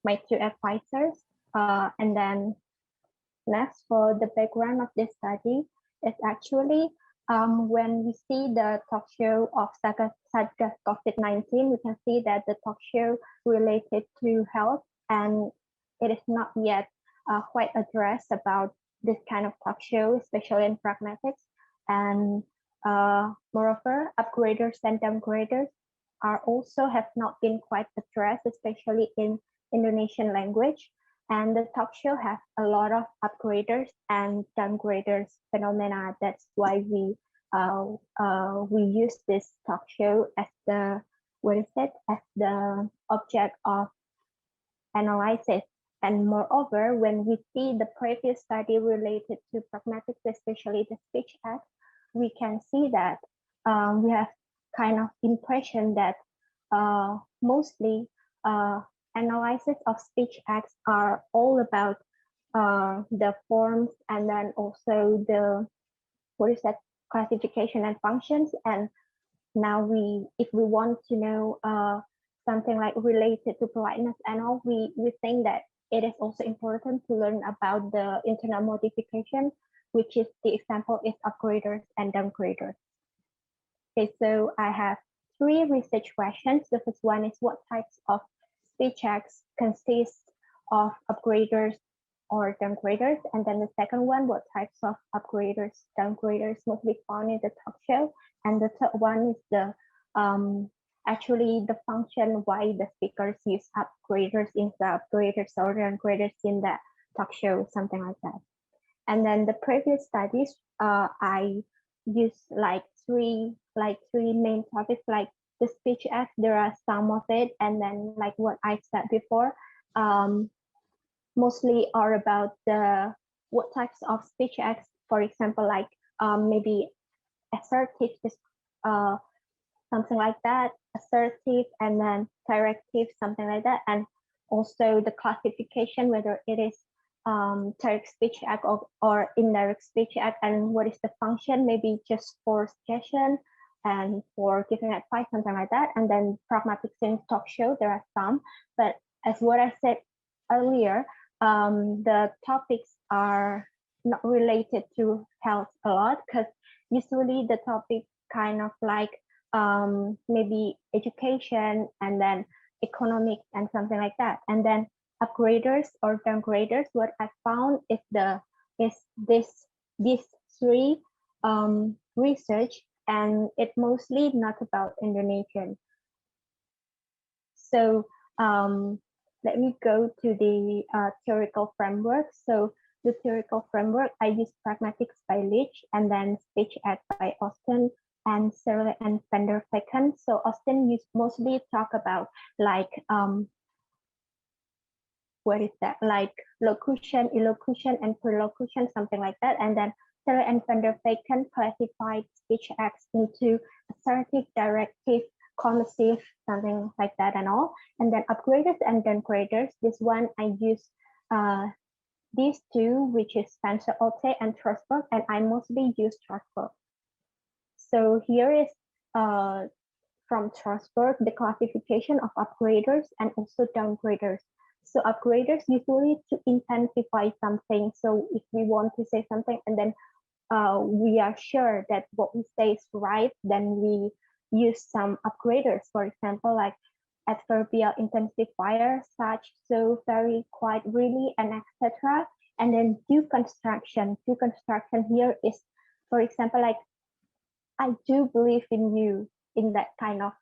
my two advisors. And then next, for the background of this study, is actually when we see the talk show of Satgas COVID-19, we can see that the talk show related to health, and it is not yet quite addressed about this kind of talk show, especially in pragmatics. And moreover, upgraders and downgraders are also have not been quite addressed, especially in Indonesian language. And the talk show has a lot of upgraders and downgraders phenomena. That's why we use this talk show as the as the object of analysis. And moreover, when we see the previous study related to pragmatics, especially the speech act, we can see that we have kind of impression that mostly analysis of speech acts are all about the forms and then also the classification and functions. And now if we want to know something like related to politeness and all, we think that it is also important to learn about the internal modification, which is the example is upgraders and downgraders. Okay, so I have 3 research questions. The first one is what types of speech acts consist of upgraders or downgraders? And then the second one, what types of upgraders, downgraders mostly found in the talk show? And the third one is the actually the function why the speakers use upgraders instead of upgraders or downgraders in the talk show, something like that. And then the previous studies, I use like three main topics, like the speech act, there are some of it, and then like what I said before, mostly are about the what types of speech acts, for example, like maybe assertive, something like that, assertive, and then directive, something like that, and also the classification, whether it is direct speech act or indirect speech act, and what is the function, maybe just for suggestion and for giving advice, something like that. And then pragmatics in talk show, there are some, but as what I said earlier, the topics are not related to health a lot, because usually the topic kind of like maybe education and then economics and something like that. And then upgraders or downgraders, what I found is these 3 research, and it mostly not about Indonesian. So let me go to the theoretical framework. So the theoretical framework, I use Pragmatics by Leach and then Speech Act by Austin and Searle and Van der Vecken. So Austin used mostly talk about like what is that, like locution, elocution, and perlocution, something like that. And then Searle and Van der Vecken classified speech acts into assertive, directive, commissive, something like that and all. And then upgraders and downgraders, this one I use these two, which is Spencer Otte and Strasberg, and I mostly use Strasberg. So here is from Strasberg, the classification of upgraders and also downgraders. So upgraders usually to intensify something. So if we want to say something and then we are sure that what we say is right, then we use some upgraders. For example, like adverbial intensifier, such, so, very, quite, really, and etc. And then do construction. Do construction here is, for example, like I do believe in you, in that kind of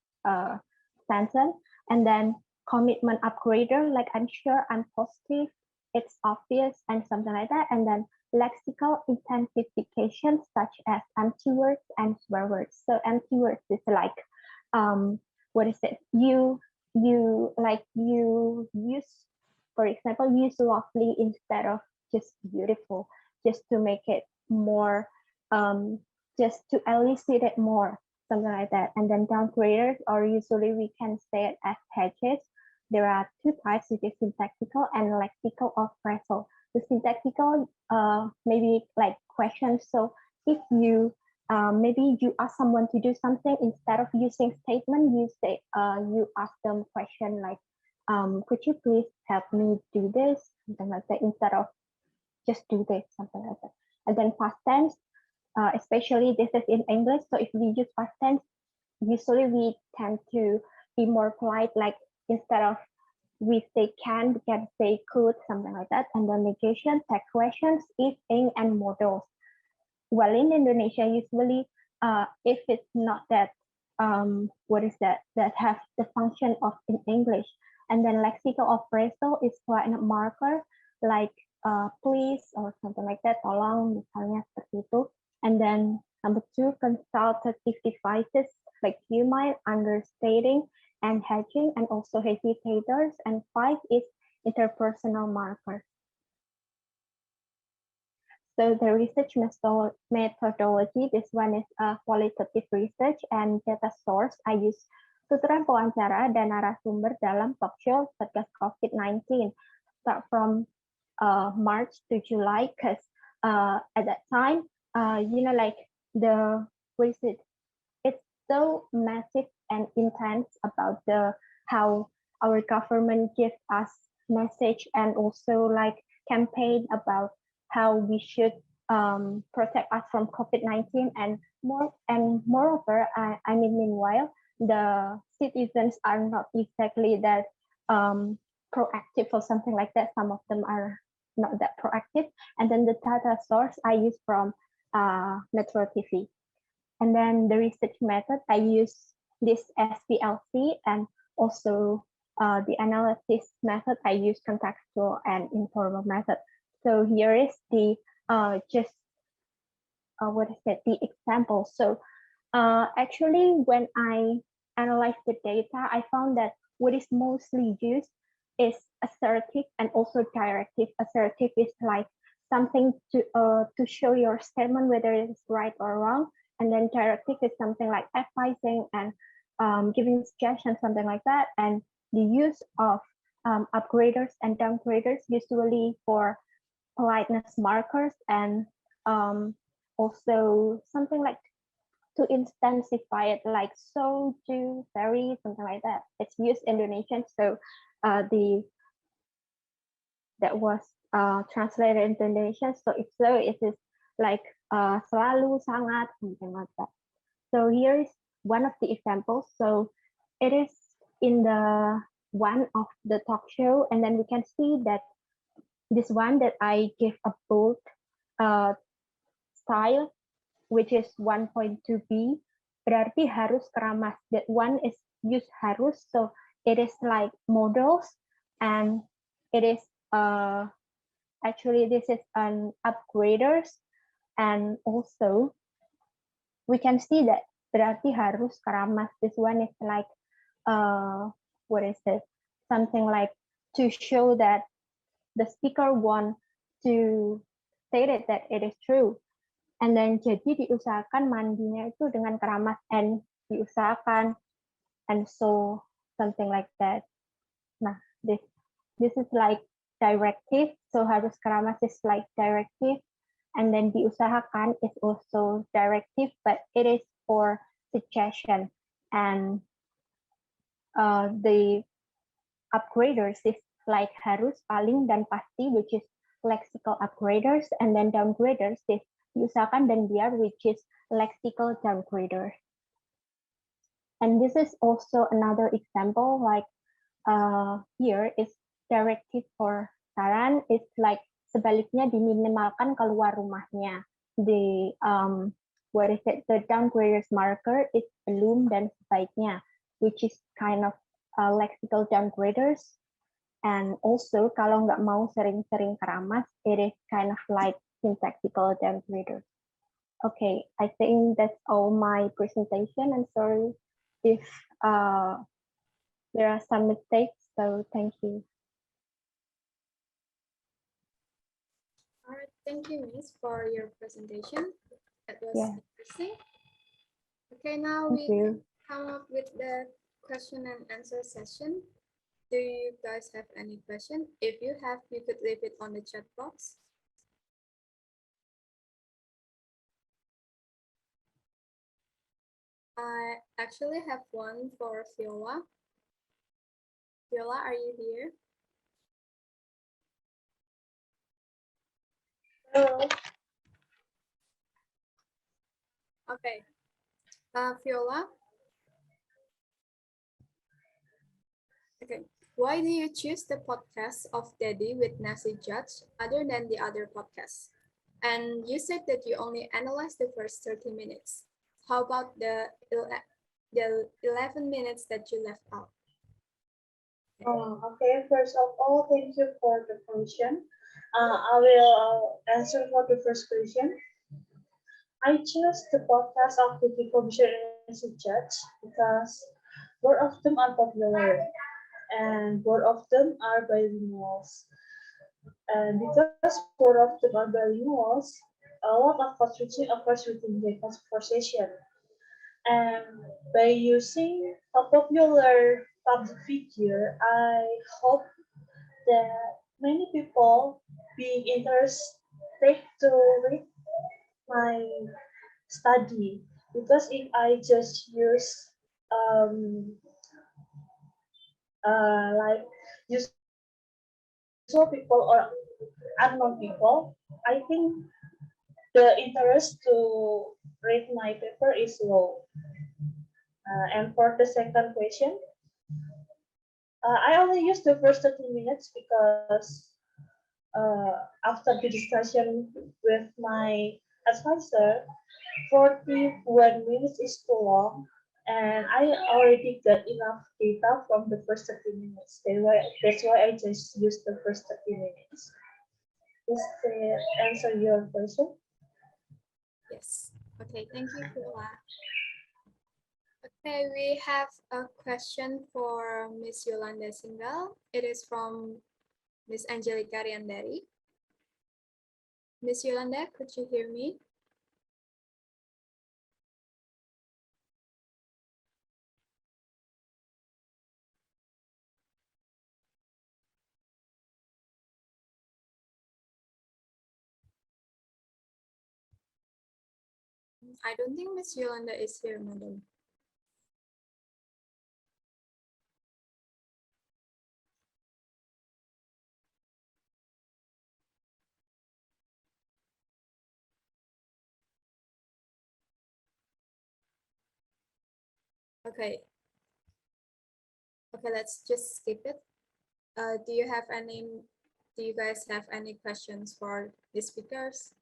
sentence. And then commitment upgrader, like I'm sure, I'm positive, it's obvious, and something like that. And then lexical intensification, such as empty words and swear words. So empty words is like, what is it? You use, for example, use lovely instead of just beautiful, just to make it more, just to elicit it more, something like that. And then downgraders, or usually we can say it as hedges. There are two types, which is syntactical and lexical or phrasal. The syntactical, maybe like questions. So if you maybe you ask someone to do something, instead of using statement, you say you ask them question like, could you please help me do this, something like that, instead of just do this, something like that. And then past tense, especially this is in English. So if we use past tense, usually we tend to be more polite, like instead of we say can, we can say could, something like that. And then negation, tag questions, if, in, and modals. Well, in Indonesia, usually if it's not that, what is that have the function of in English. And then lexical or phrasal is like a marker, like please or something like that, tolong, misalnya seperti itu. And then number 2, consultative devices like humor, understating, and hedging, and also hesitators. And 5 is interpersonal markers. So the research methodology, this one is qualitative research and data source. I use tuturan pewawancara dan narasumber dalam talk show Satgas COVID-19. Start from March to July, because at that time, like the, what is it? It's so massive and intense about how our government gives us message and also like campaign about how we should protect us from COVID-19 and moreover, I mean, meanwhile, the citizens are not exactly that proactive or something like that. Some of them are not that proactive. And then the data source I use from Metro TV. And then the research method, I use this SPLC, and also the analysis method, I use contextual and informal method. So here is the the example. So actually, when I analyze the data, I found that what is mostly used is assertive and also directive. Assertive is like something to show your statement whether it's right or wrong, and then directive is something like advising and giving suggestions, something like that. And the use of upgraders and downgraders usually for politeness markers, and also something like to intensify it, like so, do, very, something like that. It's used in Indonesian, so that was translated into Indonesian. So if so, it is like selalu, sangat, something like that. So here is one of the examples. So it is in the one of the talk show, and then we can see that this one that I give a bold style, which is 1.2b, berarti harus keramas. That one is use harus, so it is like modals, and it is actually this is an upgraders, and also we can see that berarti harus keramas. This one is like what is it? Something like to show that the speaker want to state it that it is true. And then jadi diusahakan mandinya itu dengan keramas, and diusahakan, and so something like that. Nah, this is like directive, so harus keramas is like directive, and then diusahakan is also directive, but it is for suggestion. And the upgraders is like harus, paling, dan pasti, which is lexical upgraders, and then downgraders is diusahakan dan biar, which is lexical downgrader. And this is also another example, like here is directive for saran, it's like sebaliknya diminimalkan keluar rumahnya. The what is it? The downgraders marker is belum dan sebaiknya, which is kind of lexical downgraders. And also kalau nggak mau sering-sering keramas, it is kind of like syntactical downgrader. Okay, I think that's all my presentation. I'm sorry if there are some mistakes, so thank you.
All right, thank you, Miss, for your presentation. That was interesting. Okay, now we come up with the question and answer session. Do you guys have any question? If you have, you could leave it on the chat box. I actually have one for Viola. Viola, are you here?
Hello.
Okay. Viola. Okay. Why do you choose the podcast of Daddy with Nasi Judge other than the other podcasts? And you said that you only analyzed the first 30 minutes. How about the 11 minutes that you left out?
Okay, first of all, thank you for the question. I will answer for the first question. I chose the podcast of the Commission Judge because both of them are popular and both of them are bilinguals. And because both of them are bilinguals, a lot of confusion occurs within the conversation. And by using a popular public figure, I hope that many people being interested to read my study, because if I just use like usual people or unknown people, I think the interest to read my paper is low. And for the second question, I only used the first 30 minutes because after the discussion with my advisor, 41 minutes is too long, and I already got enough data from the first 30 minutes. That's why I just used the first 30 minutes. Does that answer your question?
Yes. Okay, thank you, Viola. Okay, we have a question for Miss Yolanda Singal. It is from Miss Angelica Riandari. Miss Yolanda, could you hear me? I don't think Miss Yolanda is here, madam. Okay. Okay, let's just skip it. Do you guys have any questions for the speakers?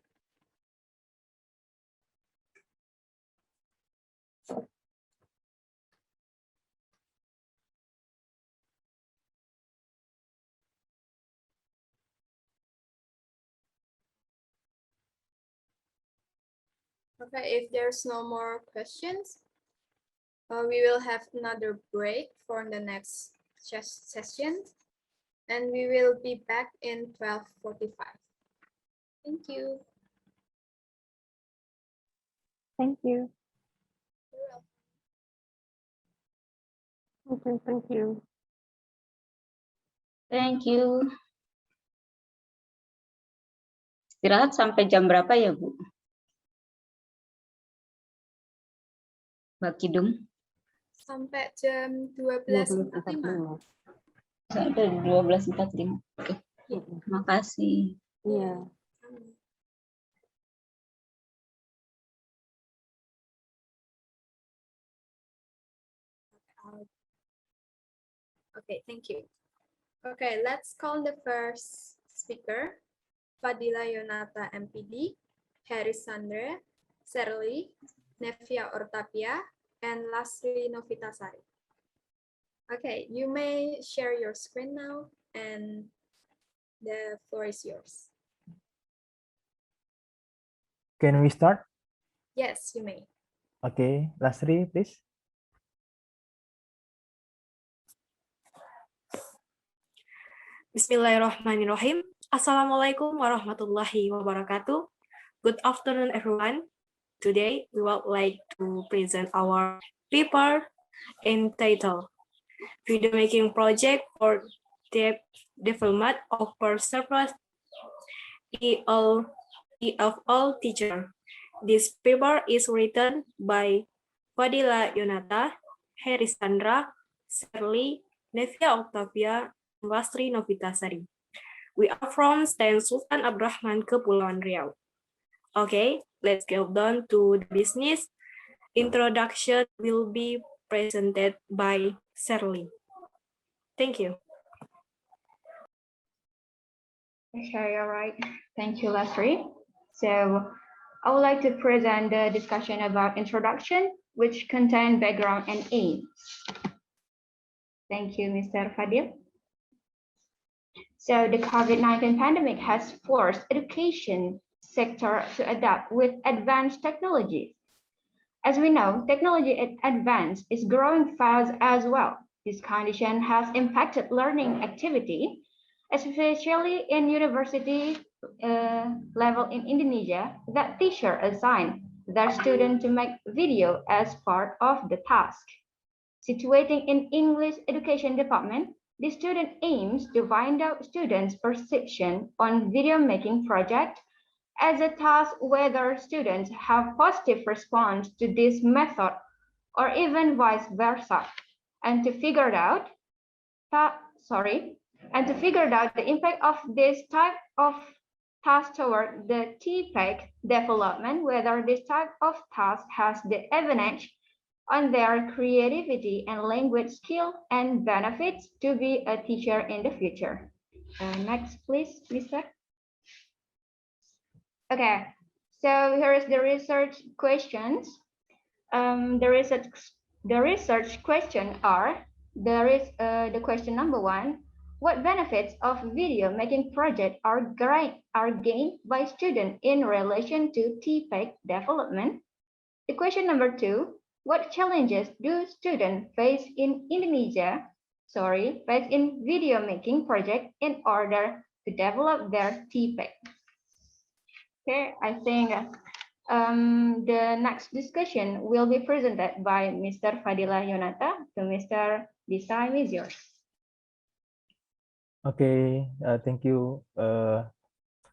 Okay, if there's no more questions, we will have another break for the next session, and we will be back in 12:45. Thank you.
Thank you.
Okay, thank you.
Thank you. Istirahat sampai jam berapa ya, Bu? Mbak Kidum?
Sampai jam 12.45.
Sampai 12.45. Oke. Terima kasih.
Iya.
Okay, thank you. Okay, let's call the first speaker, Fadila Yonata MPD, Harris Sandra, Serly, Nevia Ortapia, and Lasri Novitasari. Okay, you may share your screen now, and the floor is yours.
Can we start?
Yes, you may.
Okay, Lasri, please.
Bismillahirrahmanirrahim. Assalamualaikum warahmatullahi wabarakatuh. Good afternoon, everyone. Today, we would like to present our paper entitled Video Making Project for the Development of Perseverance of all Teacher. This paper is written by Fadila Yonata, Harris Sandra, Serly, Nevia Octavia, and Lasri Novitasari. We are from Stand Sultan Abdurrahman, Kepulauan Riau. Okay, let's go down to the business. Introduction will be presented by Serly. Thank you.
Okay, all right. Thank you, Lasri. So I would like to present the discussion about introduction, which contain background and aims. Thank you, Mr. Fadil. So the COVID-19 pandemic has forced education sector to adapt with advanced technology. As we know, technology advance is growing fast as well. This condition has impacted learning activity, especially in university level in Indonesia, that teacher assign their student to make video as part of the task. Situating in English education department, the student aims to find out students' perception on video making project as a task whether students have positive response to this method or even vice versa, and to figure out the impact of this type of task toward the TPEC development, whether this type of task has the advantage on their creativity and language skill and benefits to be a teacher in the future. Next, please, Lisa. Okay, so here is the research questions. The research question are, the question number 1, what benefits of video making project are gained by students in relation to TPEC development? The question number 2, what challenges do students face in video making project in order to develop their TPEC? Okay, I think the next discussion will be presented by Mr. Fadila Yonata. So Mr. This time is yours.
Okay, thank you,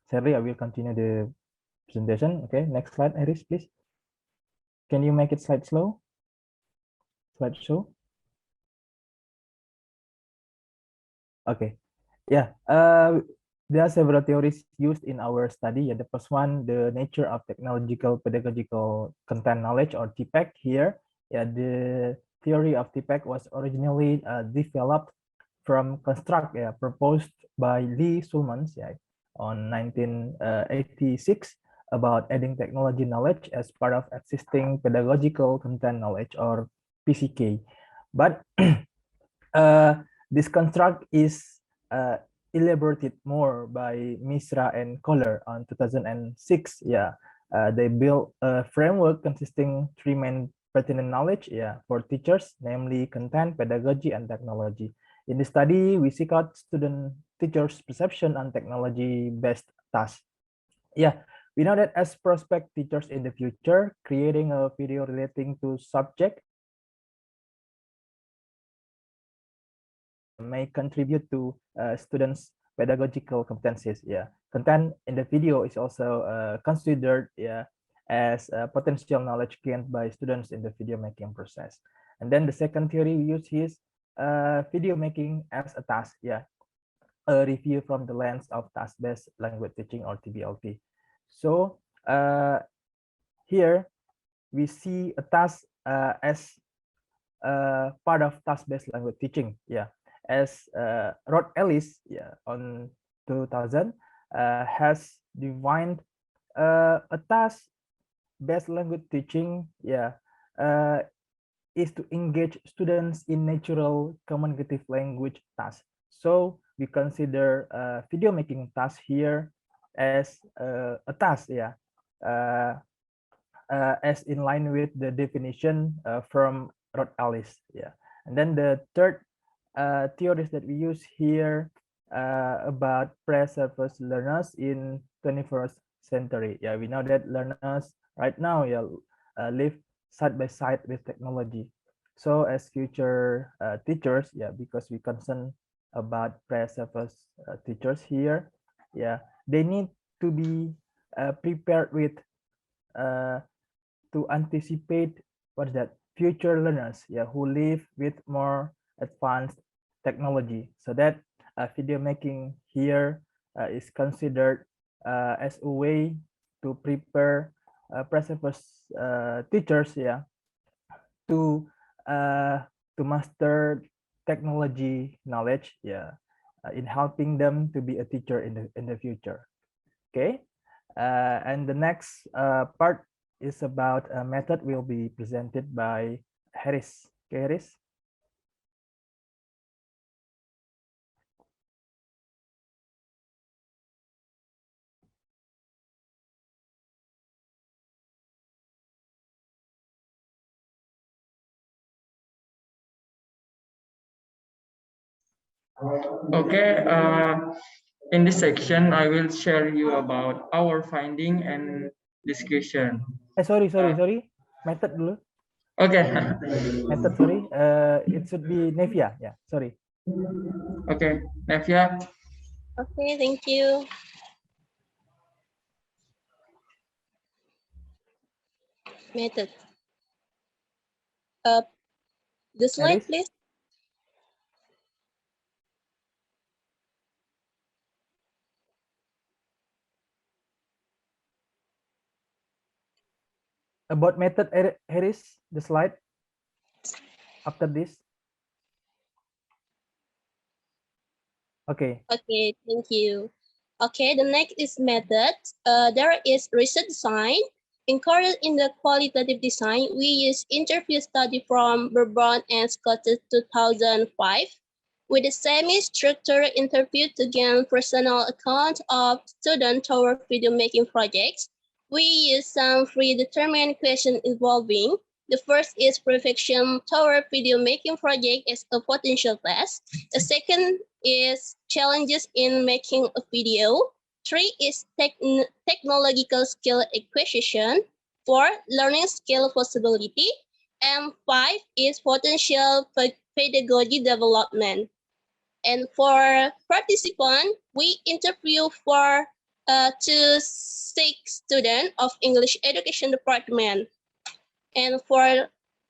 Sherry. I will continue the presentation. Okay, next slide, Iris, please. Can you make it slide slow? Slide show. Okay, yeah. There are several theories used in our study. The first one, the nature of technological pedagogical content knowledge, or TPEC here. The theory of TPEC was originally developed from construct proposed by Lee Sulmans on 1986 about adding technology knowledge as part of existing pedagogical content knowledge, or PCK. But this construct is elaborated more by Misra and Kohler on 2006. They built a framework consisting three main pertinent knowledge, for teachers, namely content, pedagogy, and technology. In the study, we seek out student teachers' perception on technology-based tasks. We know that as prospect teachers in the future, creating a video relating to subject may contribute to students' pedagogical competencies. Content in the video is also considered as potential knowledge gained by students in the video making process. And then the second theory we use is video making as a task. A review from the lens of task-based language teaching, or TBLT. So here we see a task as part of task-based language teaching. As Rod Ellis on 2000 has defined a task-based language teaching is to engage students in natural communicative language tasks. So we consider video making task here as a task, as in line with the definition from Rod Ellis. And then the third theories that we use here about pre-service learners in 21st century. We know that learners right now live side by side with technology. So as future teachers, because we concern about pre-service teachers here, they need to be prepared with to anticipate future learners who live with more advanced technology, so that video making here is considered as a way to prepare pre-service teachers to master technology knowledge in helping them to be a teacher in the future. Okay, and the next part is about a method will be presented by Harris. Okay, Harris.
Okay, in this section, I will share you about our finding and discussion.
Sorry. Method dulu.
Okay.
Method, sorry. It should be Nevia. Sorry.
Okay, Nevia.
Okay, thank you. Method. The slide,
Harris?
please.
About method, Harris, the slide after this. Okay.
Okay, thank you. Okay, the next is method. There is research design. Included in the qualitative design, we use interview study from Bourbon and Scott 2005 with a semi-structured interview to gain personal account of student toward video making projects. We use some predetermined questions involving. The first is perfection toward video making project as a potential test. The second is challenges in making a video. 3 is technological skill acquisition. 4, learning skill possibility. And 5 is potential pedagogy development. And for participants, we interview for 6 students of English Education Department. And for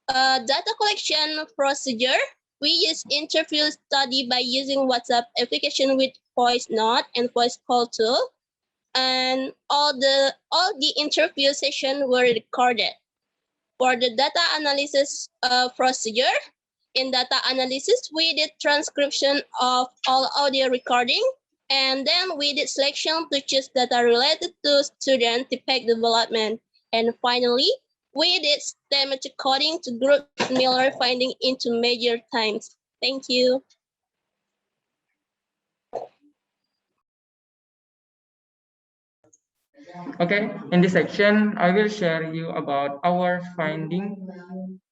data collection procedure, we use interview study by using WhatsApp application with voice note and voice call tool. And all the interview sessions were recorded. For the data analysis procedure, in data analysis, we did transcription of all audio recording, and then we did selection to choose data related to student defect development. And finally, we did thematic coding to group similar finding into major times. Thank you.
Okay, in this section, I will share you about our finding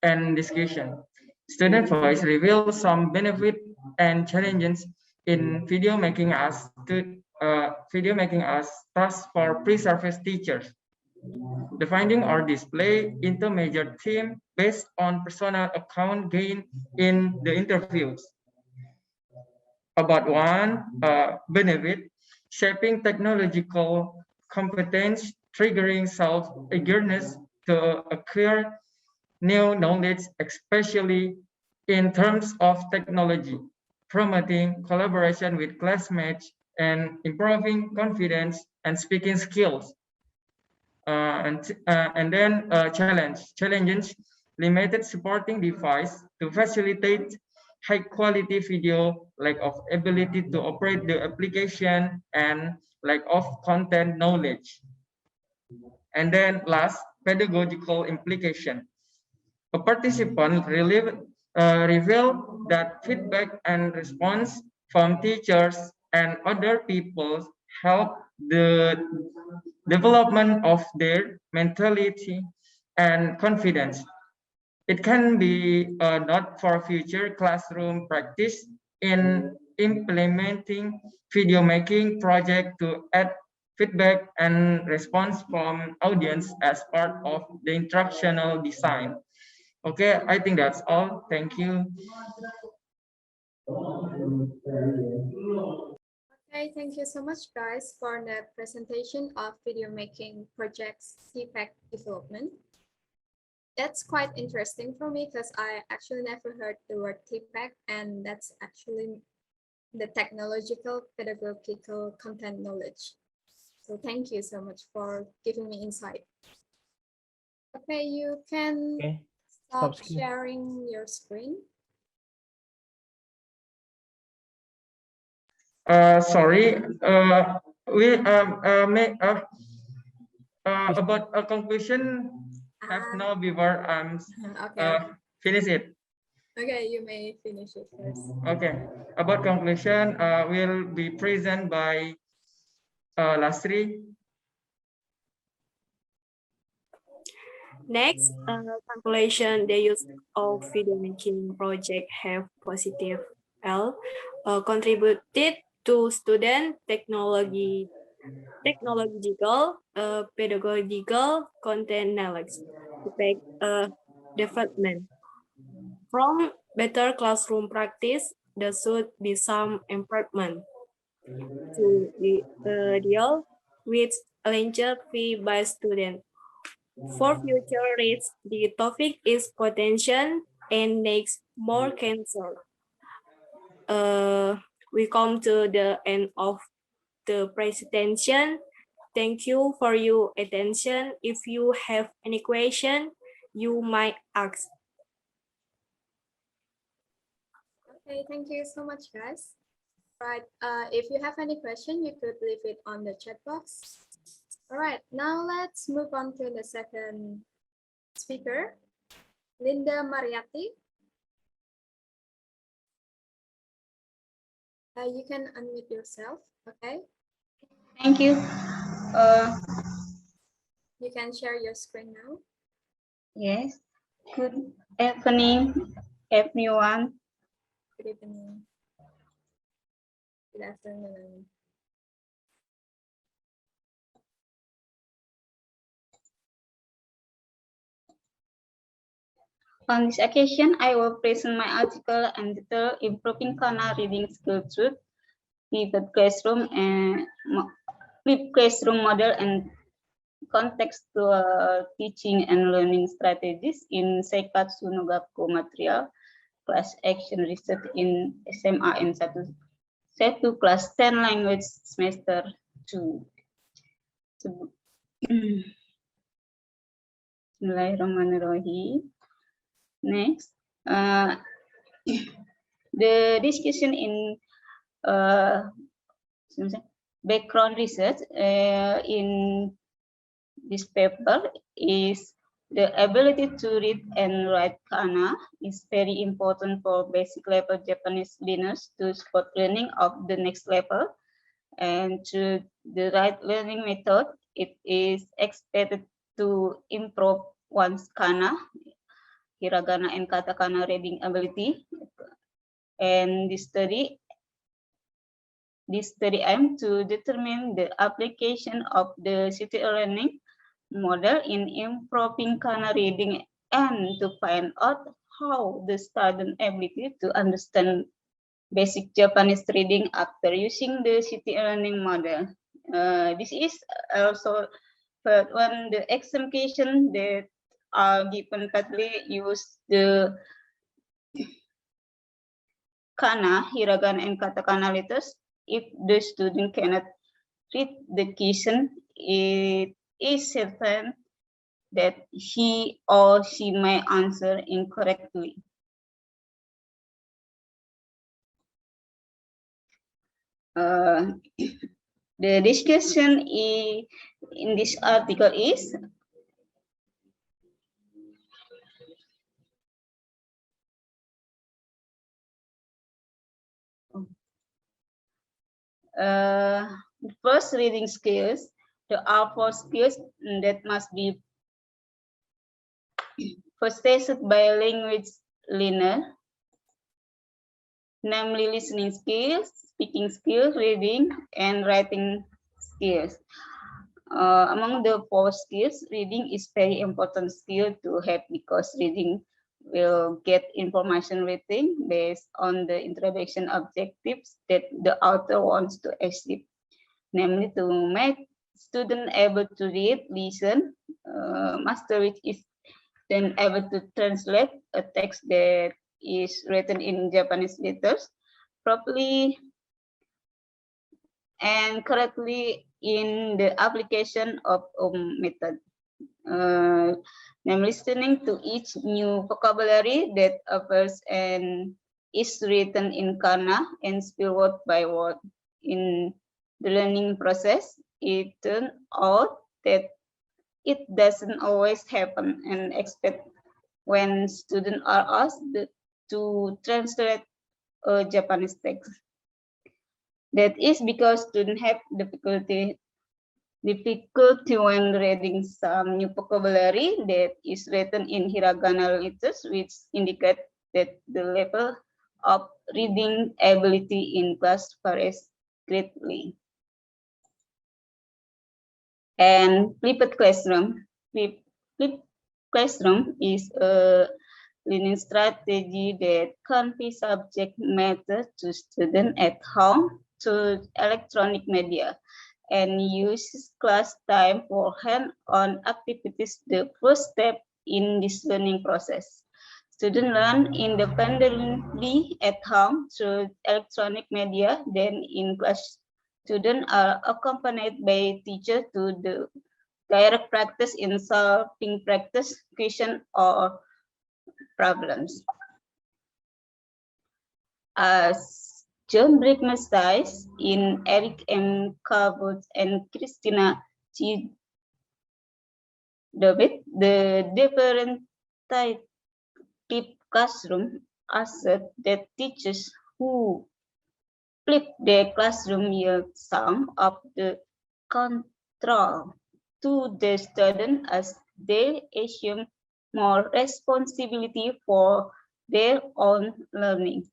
and discussion. Student voice reveals some benefit and challenges in video making as task for pre-service teachers. The findings are displayed into major theme based on personal account gained in the interviews. About one benefit, shaping technological competence, triggering self-awareness to acquire new knowledge, especially in terms of technology, promoting collaboration with classmates, and improving confidence and speaking skills. And then challenges, limited supporting device to facilitate high quality video, lack of ability to operate the application, and lack of content knowledge. And then last, pedagogical implication. A participant revealed that feedback and response from teachers and other people help the development of their mentality and confidence. It can be not for future classroom practice in implementing video making project to add feedback and response from audience as part of the instructional design. Okay, I think that's all. Thank you.
Okay, thank you so much, guys, for the presentation of video making projects TPAC development. That's quite interesting for me because I actually never heard the word TPAC, and that's actually the technological pedagogical content knowledge. So thank you so much for giving me insight. Okay, you can stop sharing your screen.
Sorry, we about a conclusion have no before I'm finish it.
Okay, you may finish it first.
Okay, about conclusion will be present by Lasri.
Next, calculation, the use of video making project have positive contributed to student technological, pedagogical content knowledge development. From better classroom practice, there should be some improvement to deal with challenges faced by students. For future reads, the topic is potential and needs more cancer. We come to the end of the presentation. Thank you for your attention. If you have any question, you might ask.
Okay, thank you so much, guys. Right, if you have any question, you could leave it on the chat box. All right, now let's move on to the second speaker, Linda Mariati. You can unmute yourself, okay?
Thank you.
You can share your screen now.
Yes. Good evening, everyone.
Good evening. Good afternoon.
On this occasion, I will present my article entitled Improving Kana Reading Skills with Flipped Classroom and Flipped Classroom Model and Contextual Teaching and Learning Strategies in Seikatsu no Gakko Material Class Action Research in SMA N1 Class 10 Language Semester 2. Bismillahirrahmanirrahim. Next, the discussion in background research in this paper is the ability to read and write kana is very important for basic level Japanese learners to support learning of the next level, and to the right learning method it is expected to improve one's kana, hiragana, and katakana reading ability. And this study aims to determine the application of the city learning model in improving kana reading and to find out how the student ability to understand basic Japanese reading after using the city learning model. This is also one the exemption that are given partly use the kana, hiragana, and katakana letters. If the student cannot read the question, it is certain that he or she may answer incorrectly. The discussion in this article is first reading skills. There are 4 skills that must be possessed by a language learner, namely listening skills, speaking skills, reading, and writing skills. Among the 4 skills, reading is very important skill to have because reading will get information writing based on the introduction objectives that the author wants to achieve, namely to make student able to read, listen, master which is then able to translate a text that is written in Japanese letters properly and correctly in the application of method. I'm listening to each new vocabulary that appears and is written in kana and spelled word by word. In the learning process, it turns out that it doesn't always happen and expect when students are asked to translate a Japanese text. That is because students have difficulty when reading some new vocabulary that is written in hiragana letters, which indicate that the level of reading ability in class varies greatly. And flipped classroom. Flipped classroom is a learning strategy that conveys subject matter to students at home through electronic media and uses class time for hand-on activities, the first step in this learning process. Students learn independently at home through electronic media, then in class, students are accompanied by teachers to the direct practice in solving practice question or problems. As John Brickman says in Eric M. Cabot and Christina G. David, the different type classroom assert that teachers who flip their classroom yield some of the control to the student as they assume more responsibility for their own learning.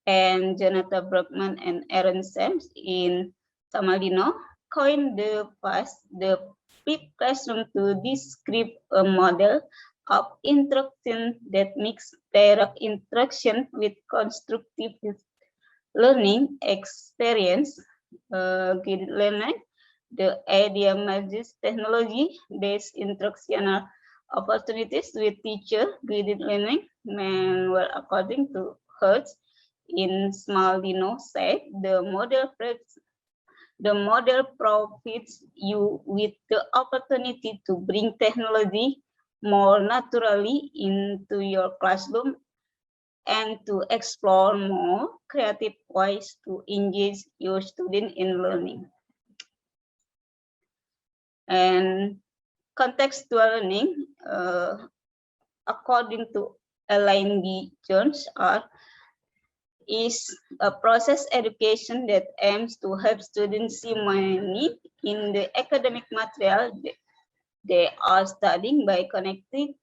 And Jonathan Brockman and Aaron Sams in Samalino coined the phrase the flipped classroom to describe a model of instruction that mixes direct instruction with constructive learning experience. Guided learning, the idea merges technology-based instructional opportunities with teacher-guided learning, well, according to Hertz. In Smaldino said, the model provides you with the opportunity to bring technology more naturally into your classroom and to explore more creative ways to engage your student in learning. And contextual learning, according to Elaine D. Jones, is a process education that aims to help students see meaning in the academic material they are studying by connecting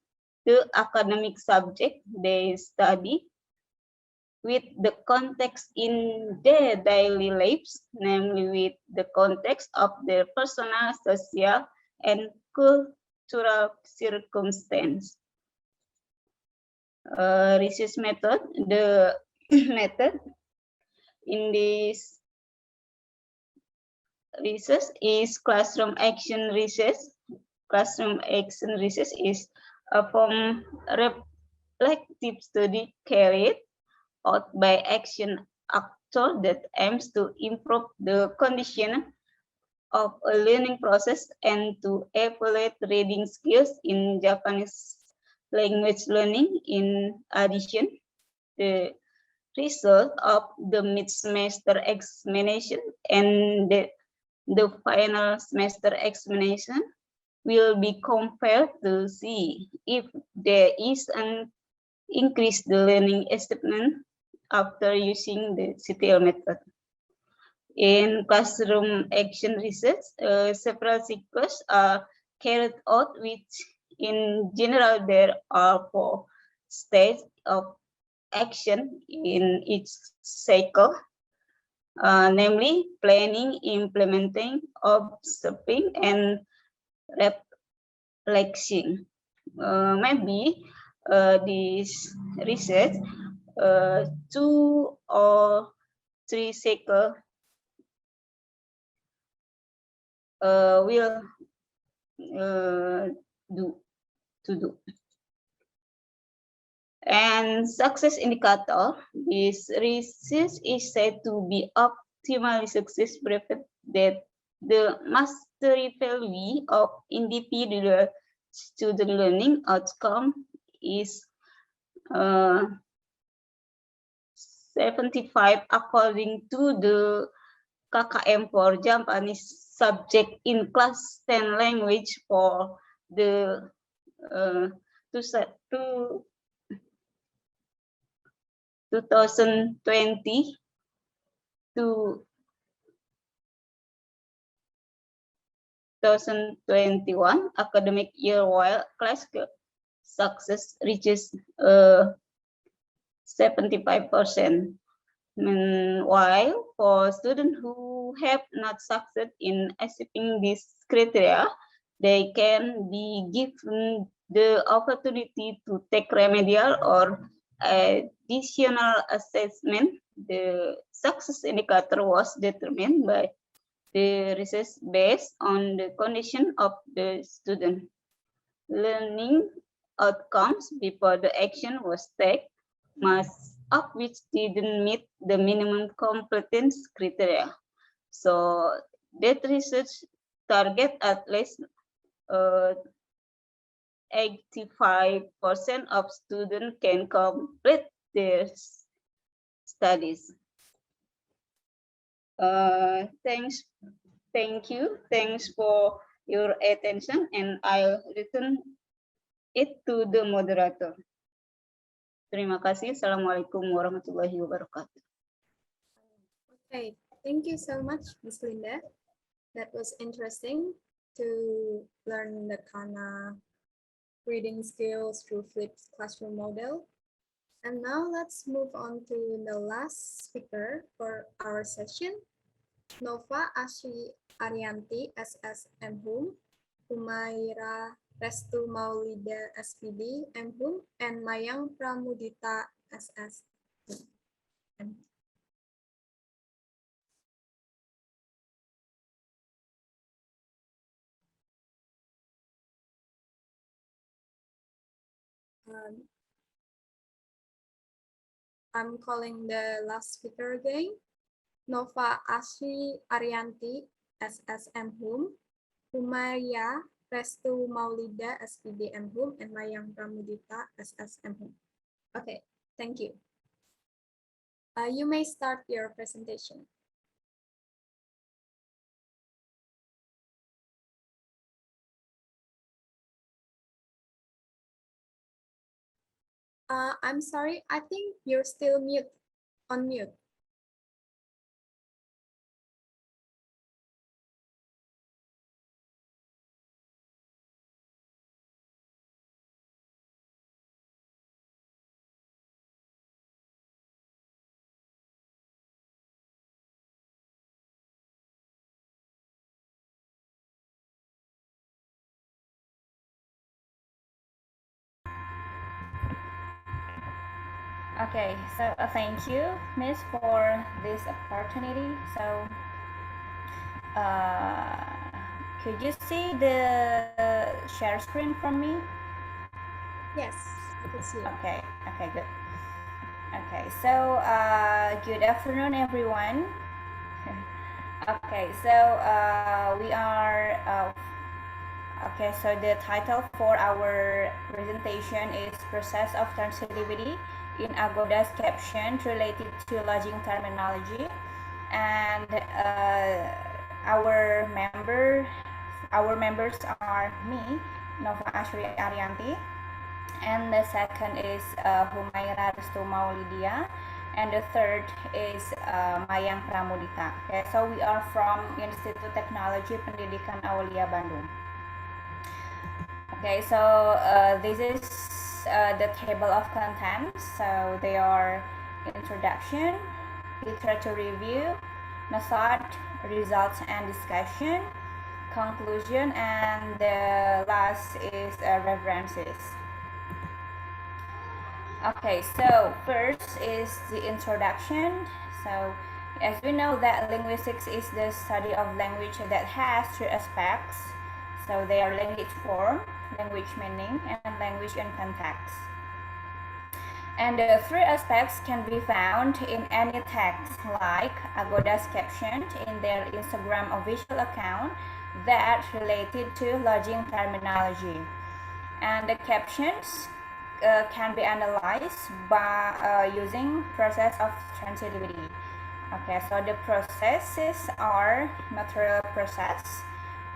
the academic subject they study with the context in their daily lives, namely with the context of their personal, social, and cultural circumstance. Research method, the method in this research is classroom action research. Classroom action research is a form reflective study carried out by action actor that aims to improve the condition of a learning process and to evaluate reading skills in Japanese language learning. In addition, the result of the mid-semester examination and the final semester examination will be compared to see if there is an increased learning achievement after using the CTL method. In classroom action research, several cycles are carried out, which in general there are 4 stages of action in each cycle, namely planning, implementing, observing, and reflecting. Maybe this research 2 or 3 cycles will do. And success indicator, this research is said to be optimally success provided that the mastery value of individual student learning outcome is 75 according to the KKM for Japanese subject in class 10 language for the 2020 to 2021 academic year, while classical success reaches 75%. Meanwhile, for students who have not succeeded in achieving this criteria, they can be given the opportunity to take remedial or additional assessment. The success indicator was determined by the research based on the condition of the student. Learning outcomes before the action was taken, most of which didn't meet the minimum competence criteria. So that research target at least 85% of students can complete their studies. Thank you for your attention, and I'll return it to the moderator. Terima kasih. Assalamualaikum warahmatullahi wabarakatuh.
Okay, thank you so much, Ms. Linda. That was interesting to learn the Kana reading skills through flipped classroom model. And now let's move on to the last speaker for our session, Nova Asri Arianti, SSM Hum, Humaira Restu Maulida SPD M.Hum, and Mayang Pramudita SS. I'm calling the last speaker again, Nova Asri Arianti, SSM Hum, Humaira Restu Maulida SPD M.Hum, and Mayang Pramudita SSM Hum. Okay, thank you. You may start your presentation. I'm sorry, I think you're still mute. on mute.
Okay, so thank you, Miss, for this opportunity. So, could you see the share screen from me?
Yes, I can see it.
Okay, okay, good. Okay, so good afternoon, everyone. Okay, so we are okay, so the title for our presentation is Process of Transitivity in Agoda's Caption Related to Lodging Terminology. And our members are me, Nova Ashri Arianti, and the second is Humaira Restu Maulidia, and the third is Mayang Pramudita. Okay, so we are from Institut Teknologi Pendidikan Aulia Bandung. Okay, so this is the table of contents. So they are introduction, literature review, method, results and discussion, conclusion, and the last is references. Okay, so first is the introduction. So as we know that linguistics is the study of language that has three aspects. So they are language form, language meaning, and language and context. And the three aspects can be found in any text, like Agoda's caption in their Instagram official account that related to lodging terminology. And the captions can be analyzed by using process of transitivity. Okay, so the processes are material process,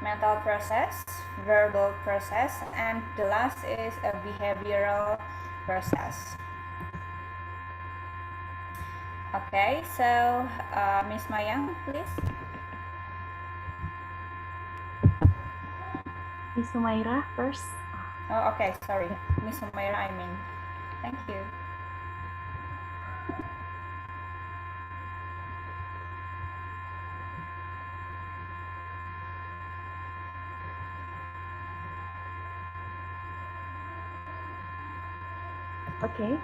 mental process, verbal process, and the last is a behavioral process. Okay, so Miss Mayang, please.
Miss Humaira first.
Oh, okay, sorry. Miss Humaira, I mean. Thank you.
Okay,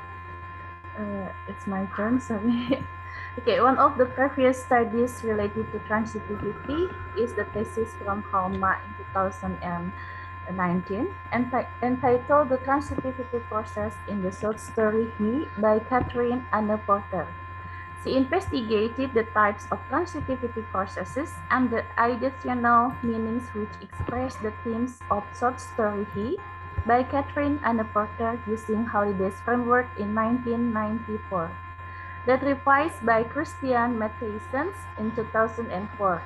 it's my turn, sorry. Okay, one of the previous studies related to transitivity is the thesis from Halma in 2019, entitled The Transitivity Process in the Short Story He by Catherine Anne Porter. She investigated the types of transitivity processes and the additional meanings which express the themes of short story He by Catherine Anne Porter using Holliday's framework in 1994. That revised by Christian Matthiessen in 2004.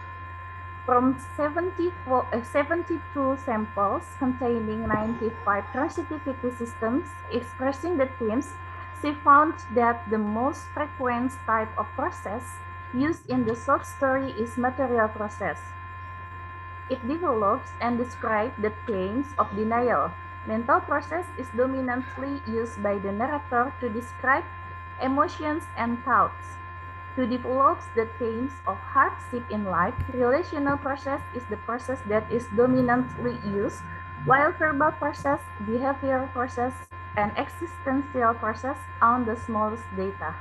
From 72 samples containing 95 transitivity systems expressing the themes, she found that the most frequent type of process used in the short story is material process. It develops and describes the themes of denial. Mental process is dominantly used by the narrator to describe emotions and thoughts. To develop the themes of hardship in life, relational process is the process that is dominantly used, while verbal process, behavioral process, and existential process own the smallest data.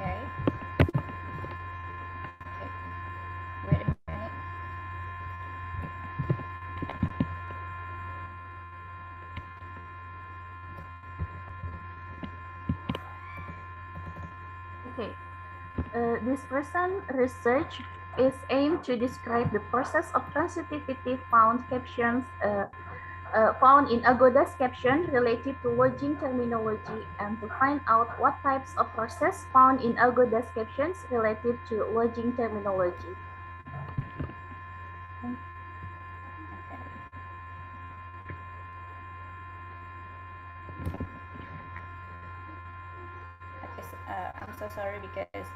Okay. Wait a minute.
Okay, this present research is aimed to describe the process of transitivity found in Agoda's caption related to lodging terminology and to find out what types of process found in Agoda's captions related to lodging terminology.
I'm so sorry because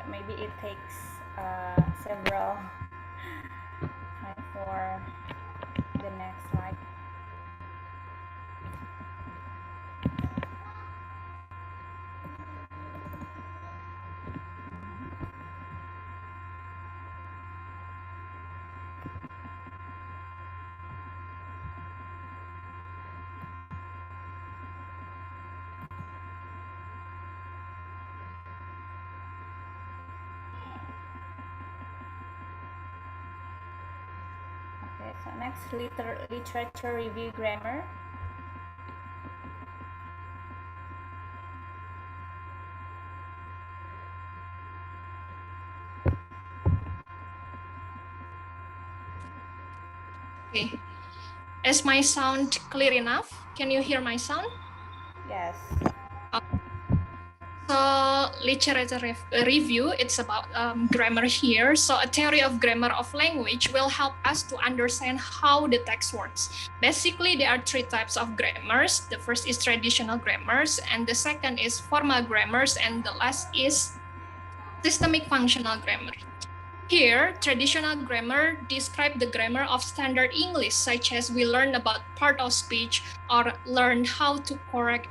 maybe it takes several time for the next slide. Okay, so next, literature review grammar.
Okay. Is my sound clear enough? Can you hear my sound?
Yes.
So literature review, it's about grammar here. So a theory of grammar of language will help us to understand how the text works. Basically, there are three types of grammars. The first is traditional grammars, and the second is formal grammars, and the last is systemic functional grammar. Here, traditional grammar describe the grammar of standard English, such as we learn about part of speech or learn how to correct,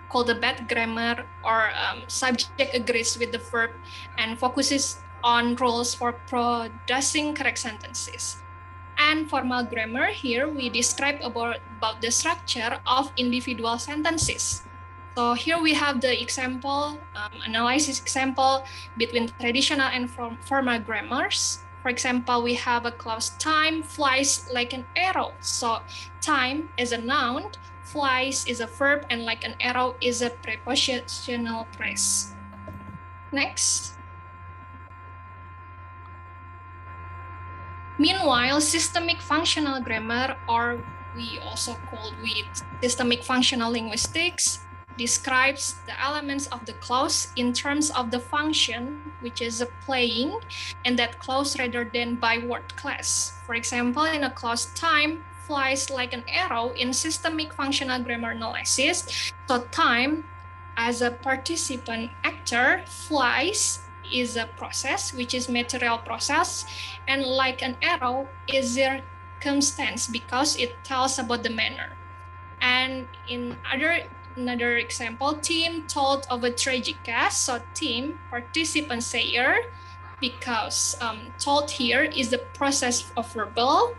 call the bad grammar, or subject agrees with the verb and focuses on rules for producing correct sentences. And formal grammar, here we describe about the structure of individual sentences. So here we have the example, analysis example between traditional and formal grammars. For example, we have a clause time flies like an arrow. So time is a noun, flies is a verb, and like an arrow is a prepositional phrase. Next. Meanwhile, systemic functional grammar, or we also call it systemic functional linguistics, describes the elements of the clause in terms of the function, which is a playing, and that clause rather than by word class. For example, in a clause time flies like an arrow in systemic functional grammar analysis, so time as a participant actor flies is a process, which is material process, and like an arrow is circumstance because it tells about the manner. And in another example, team told of a tragic case, so team participant sayer, because told here is the process of verbal,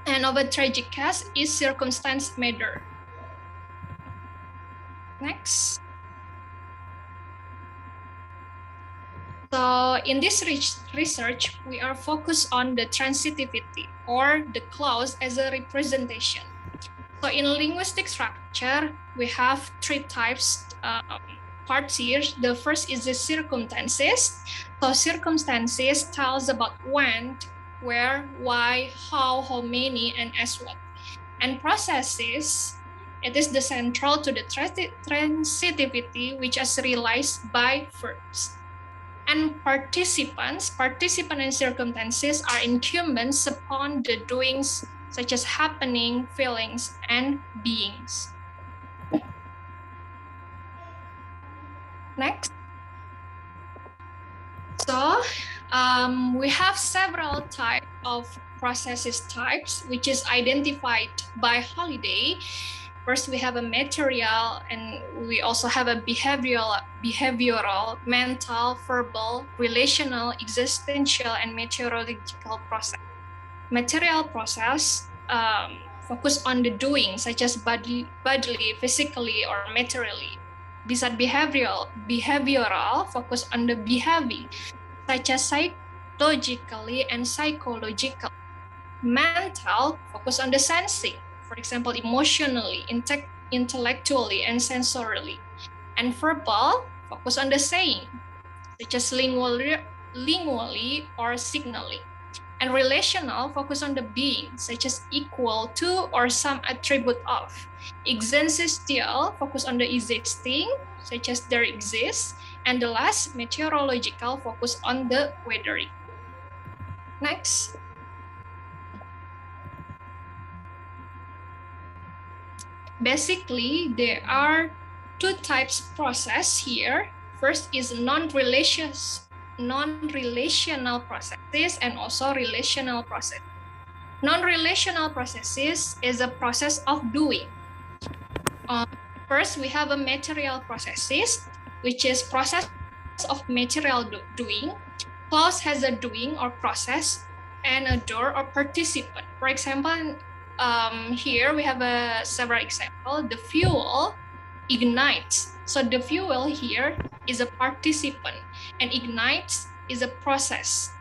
and of a tragic case is circumstance matter. Next. So in this research, we are focused on the transitivity or the clause as a representation. So in linguistic structure, we have three types parts here. The first is the circumstances. So circumstances tells about when, where, why, how many, and as what. And processes, it is the central to the transitivity, which is realized by verbs. And participant and circumstances are incumbents upon the doings such as happening, feelings, and beings. Next. So we have several types of processes types, which is identified by Holiday. First, we have a material, and we also have a behavioral, mental, verbal, relational, existential, and meteorological process. Material process focus on the doing, such as bodily, physically, or materially. Bisa behavioral focus on the behaving, such as psychologically and psychological. Mental focus on the sensing, for example, emotionally, intellectually, and sensorially. And verbal focus on the saying, such as lingually or signaling. And relational focus on the being, such as equal to or some attribute of. Existential focus on the existing, such as there exists. And the last, meteorological focus on the weathering. Next. Basically, there are
two types process here. First is non-relational processes and also relational process. Non-relational processes is a process of doing. First, we have a material processes, which is process of material doing. Clause has a doing or process, and a door or participant. For example, here we have several examples. The fuel ignites. So the fuel here is a participant, and ignites is a process.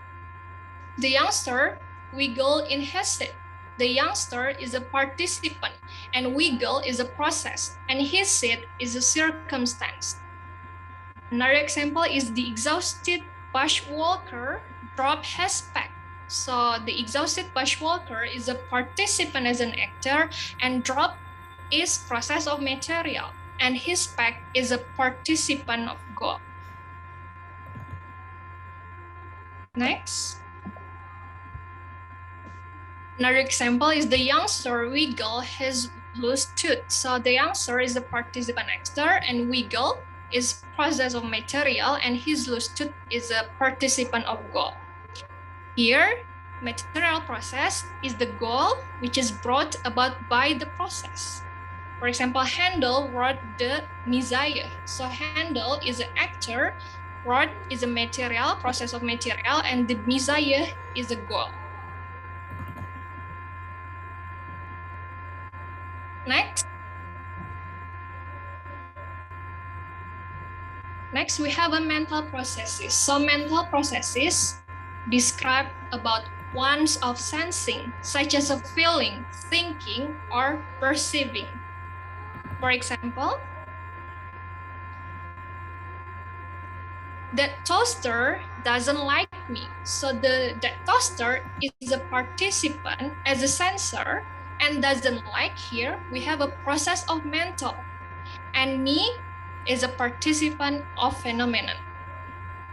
The youngster wiggle in his seat. The youngster is a participant, and wiggle is a process, and his seat is a circumstance. Another example is the exhausted bushwalker drop his pack. So the exhausted bushwalker is a participant as an actor, and drop is process of material, and his pack is a participant of goal. Next. Another example is the youngster wiggle his loose tooth. So the youngster is a participant actor, and wiggle is process of material, and his loose tooth is a participant of goal. Here, material process is the goal which is brought about by the process. For example, Handel wrote the Messiah. So Handel is an actor, wrote is a material, process of material, and the Messiah is a goal. Next. Next, we have a mental processes. So mental processes describe about ones of sensing, such as a feeling, thinking, or perceiving. For example, that toaster doesn't like me. So that toaster is a participant as a sensor, and doesn't like here, we have a process of mental. And me is a participant of phenomenon.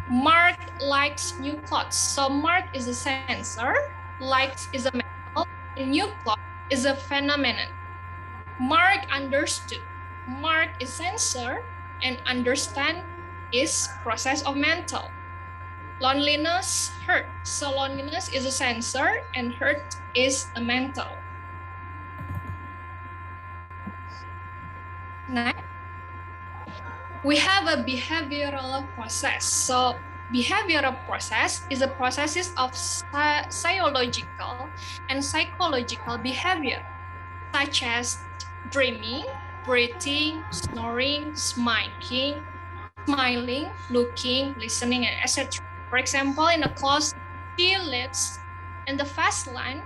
Mark likes new clothes. So Mark is a sensor, likes is a mental, and new clothes is a phenomenon. Mark understood. Mark is sensor, and understand is process of mental. Loneliness, hurt. So loneliness is a sensor, and hurt is a mental. Next, we have a behavioral process. So behavioral process is a process of physiological and psychological behavior, such as dreaming, breathing, snoring, smiling, looking, listening, and etc. For example, in a clause, she lives in the fast land.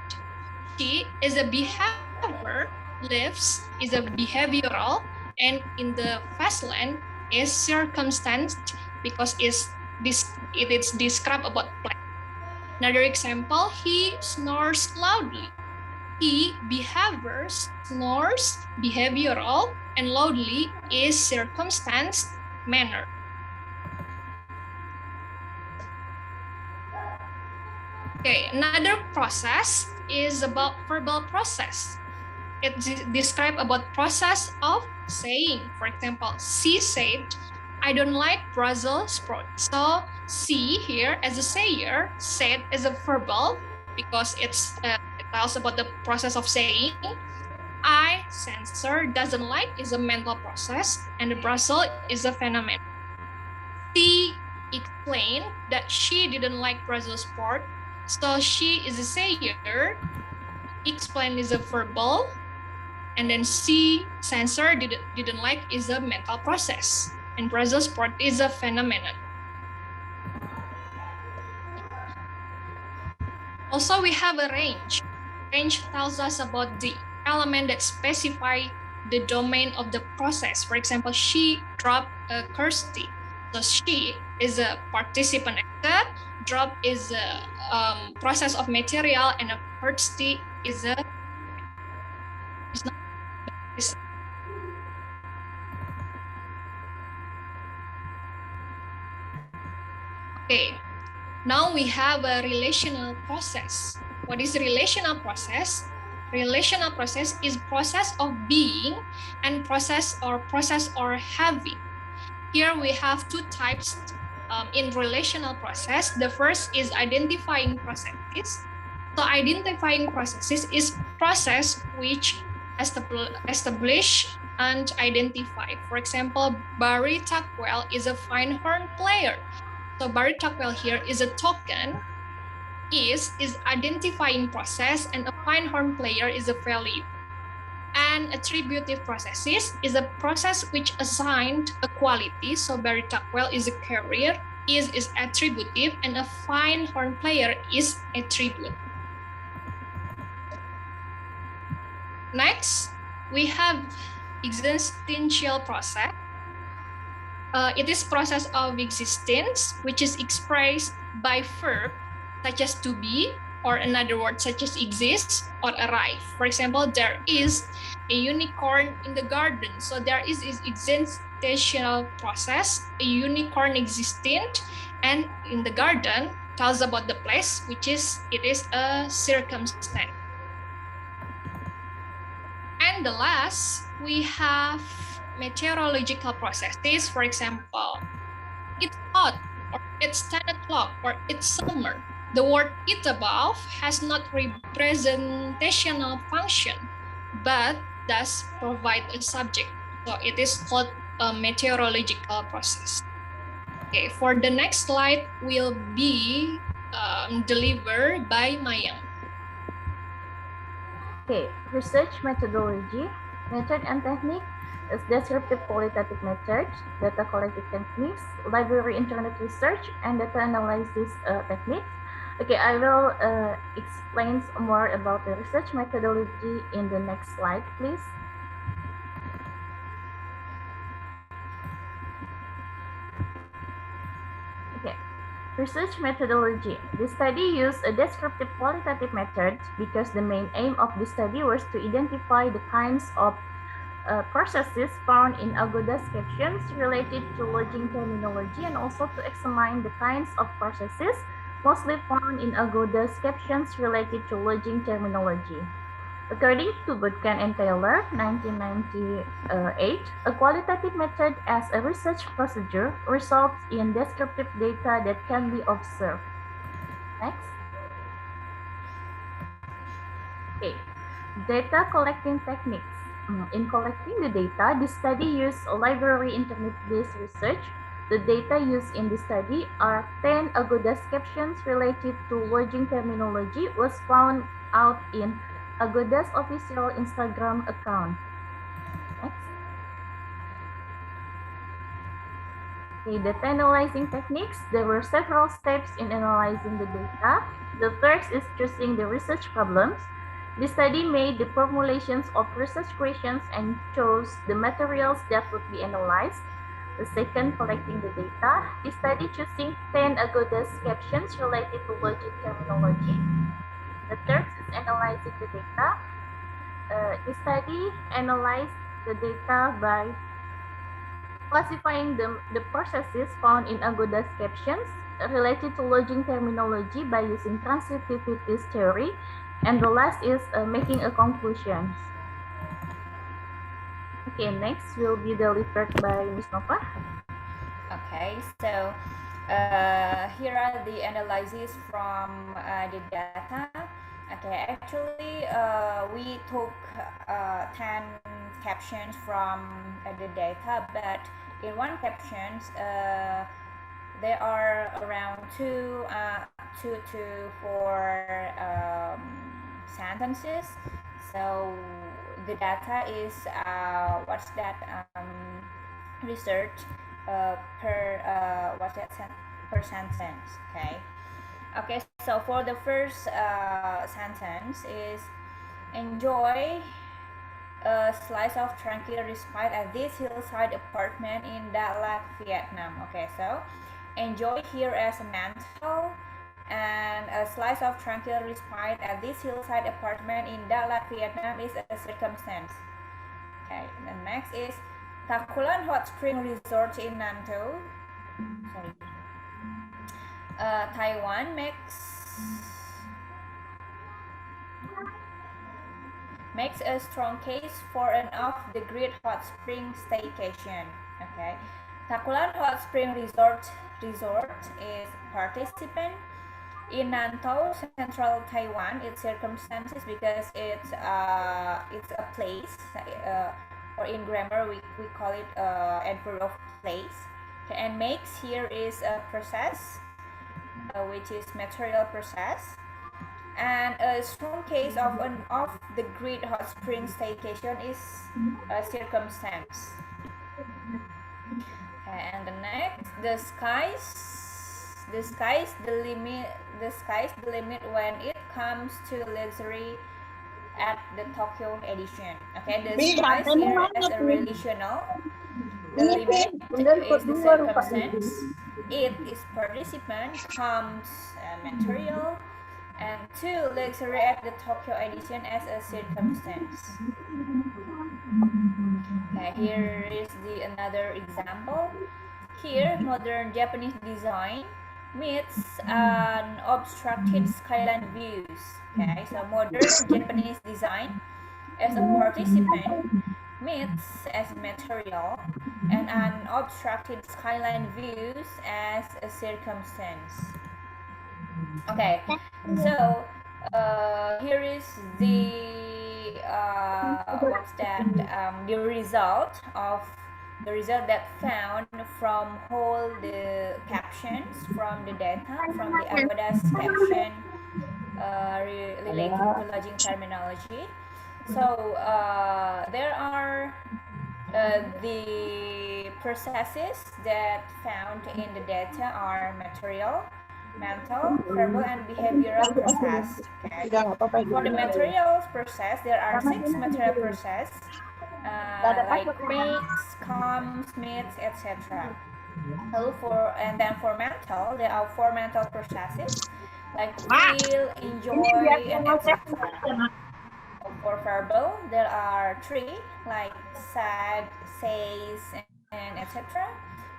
She is a behavior, lives is a behavioral, and in the fast lane is circumstance because it is described about place. Another example, he snores loudly. He behaviors, snores, behavioral, and loudly is circumstance, manner. Okay, another process is about verbal process. It describes about process of saying. For example, she said, I don't like Brussels sprouts. So she here as a sayer, said as a verbal because it tells about the process of saying. I, sensor, doesn't like is a mental process, and the Brussels is a phenomenon. She explained that she didn't like Brussels sprout. So she is a sayer, explain is a verbal, and then C, sensor, didn't like is a mental process. And Brussels sprout is a phenomenon. Also, we have a range. Range tells us about the element that specify the domain of the process. For example, she dropped a Kirsty. So she is a participant actor, drop is a process of material, and a Kirsty is a Okay, now we have a relational process. What is relational process? relational process is process of being and process or having. Here we have two types in relational process. The first is identifying processes. So identifying processes is process which establish and identify. For example, Barry Tuckwell is a fine horn player. So Barry Tuckwell here is a token, is identifying process, and a fine horn player is a value. And attributive processes is a process which assigned a quality. So Barry Tuckwell is a carrier, is attributive, and a fine horn player is attribute. Next, we have existential process. It is process of existence, which is expressed by verb such as to be, or another word such as exist or arrive. For example, there is a unicorn in the garden. So there is existential process, a unicorn existent, and in the garden tells about the place, which is it is a circumstance. And the last, we have meteorological processes. For example, it's hot, or it's 10 o'clock, or it's summer. The word it above has not representational function, but does provide a subject. So it is called a meteorological process. Okay, for the next slide will be delivered by Mayang.
Okay, research methodology, method and technique is descriptive qualitative methods, data collecting techniques, library internet research, and data analysis techniques. Okay, I will explain more about the research methodology in the next slide, please. Okay. Research methodology. The study used a descriptive qualitative method because the main aim of the study was to identify the kinds of processes found in Agoda's captions related to lodging terminology, and also to examine the kinds of processes mostly found in Agoda's captions related to lodging terminology. According to Butkan and Taylor, 1998, a qualitative method as a research procedure results in descriptive data that can be observed. Next. Okay, data collecting techniques. In collecting the data, the study used library internet-based research. The data used in the study are 10 Agoda's captions related to lodging terminology was found out in Agoda's official Instagram account. Next. Okay, data analyzing techniques. There were several steps in analyzing the data. The first is choosing the research problems. The study made the formulations of research questions and chose the materials that would be analyzed. The second, collecting the data. The study choosing 10 Agoda's captions related to lodging terminology. The third is analyzing the data. The study analyzed the data by classifying the processes found in Agoda's captions related to lodging terminology by using transitivity theory. And the last is making a conclusion. Okay, next will be delivered by Ms. Nova.
Okay, so here are the analyses from the data. Okay, actually we took 10 captions from the data, but in one captions there are around two to four sentences. So the data is what's that research per per sentence. Okay, so for the first sentence is enjoy a slice of tranquil respite at this hillside apartment in Dalat, Vietnam. Okay, so enjoy here as a mental, and a slice of tranquil respite at this hillside apartment in Dalat, Vietnam is a circumstance. Okay, and the next is Takulan Hot Spring Resort in Nantou, Taiwan makes makes a strong case for an off-the-grid hot spring staycation. Okay, Takulan Hot Spring Resort is participant in Nantou, central Taiwan. Its circumstances because it's a place, or in grammar we call it adverb of place. Okay, and makes here is a process, which is material process. And a strong case of an off-the-grid hot spring staycation is a circumstance. And the next, the sky's the limit when it comes to luxury at the Tokyo edition. Okay, the skies here as a relational. The limit is the circumstance. It is participant, comes material, and to luxury at the Tokyo edition as a circumstance. Okay, here is another example. Here, modern Japanese design meets an obstructed skyline views. Okay, so modern Japanese design as a participant meets as material and an obstructed skyline views as a circumstance. Okay, so here is the what's that? The result that found from all the captions from the data from the Agoda's caption related to lodging terminology. So there are the processes that found in the data are material, mental, verbal, and behavioral process. Okay. For the materials process, there are 6 material process, like makes, comes, meets, etc. So and then for mental, there are 4 mental processes like feel, enjoy, and etc. For verbal, there are 3 like sad, says, and etc.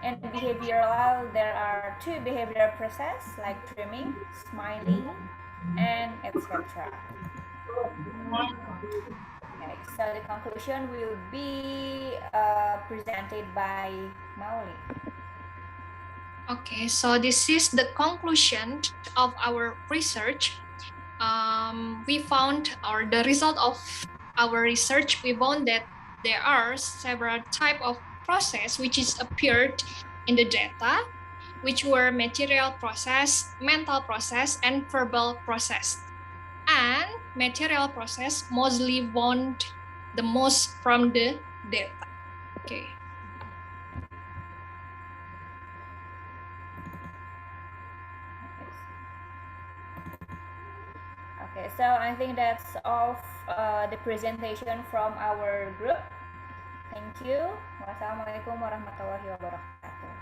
And behavioral, there are 2 behavioral process like dreaming, smiling, and etc. Okay, so the conclusion will be presented by Mauli.
Okay, so this is the conclusion of our research. We found, or the result of our research, we found that there are several types of process which is appeared in the data, which were material process, mental process, and verbal process. And material process mostly found the most from the data. Okay.
Okay, so I think that's all the presentation from our group. Thank you. Wassalamualaikum warahmatullahi wabarakatuh.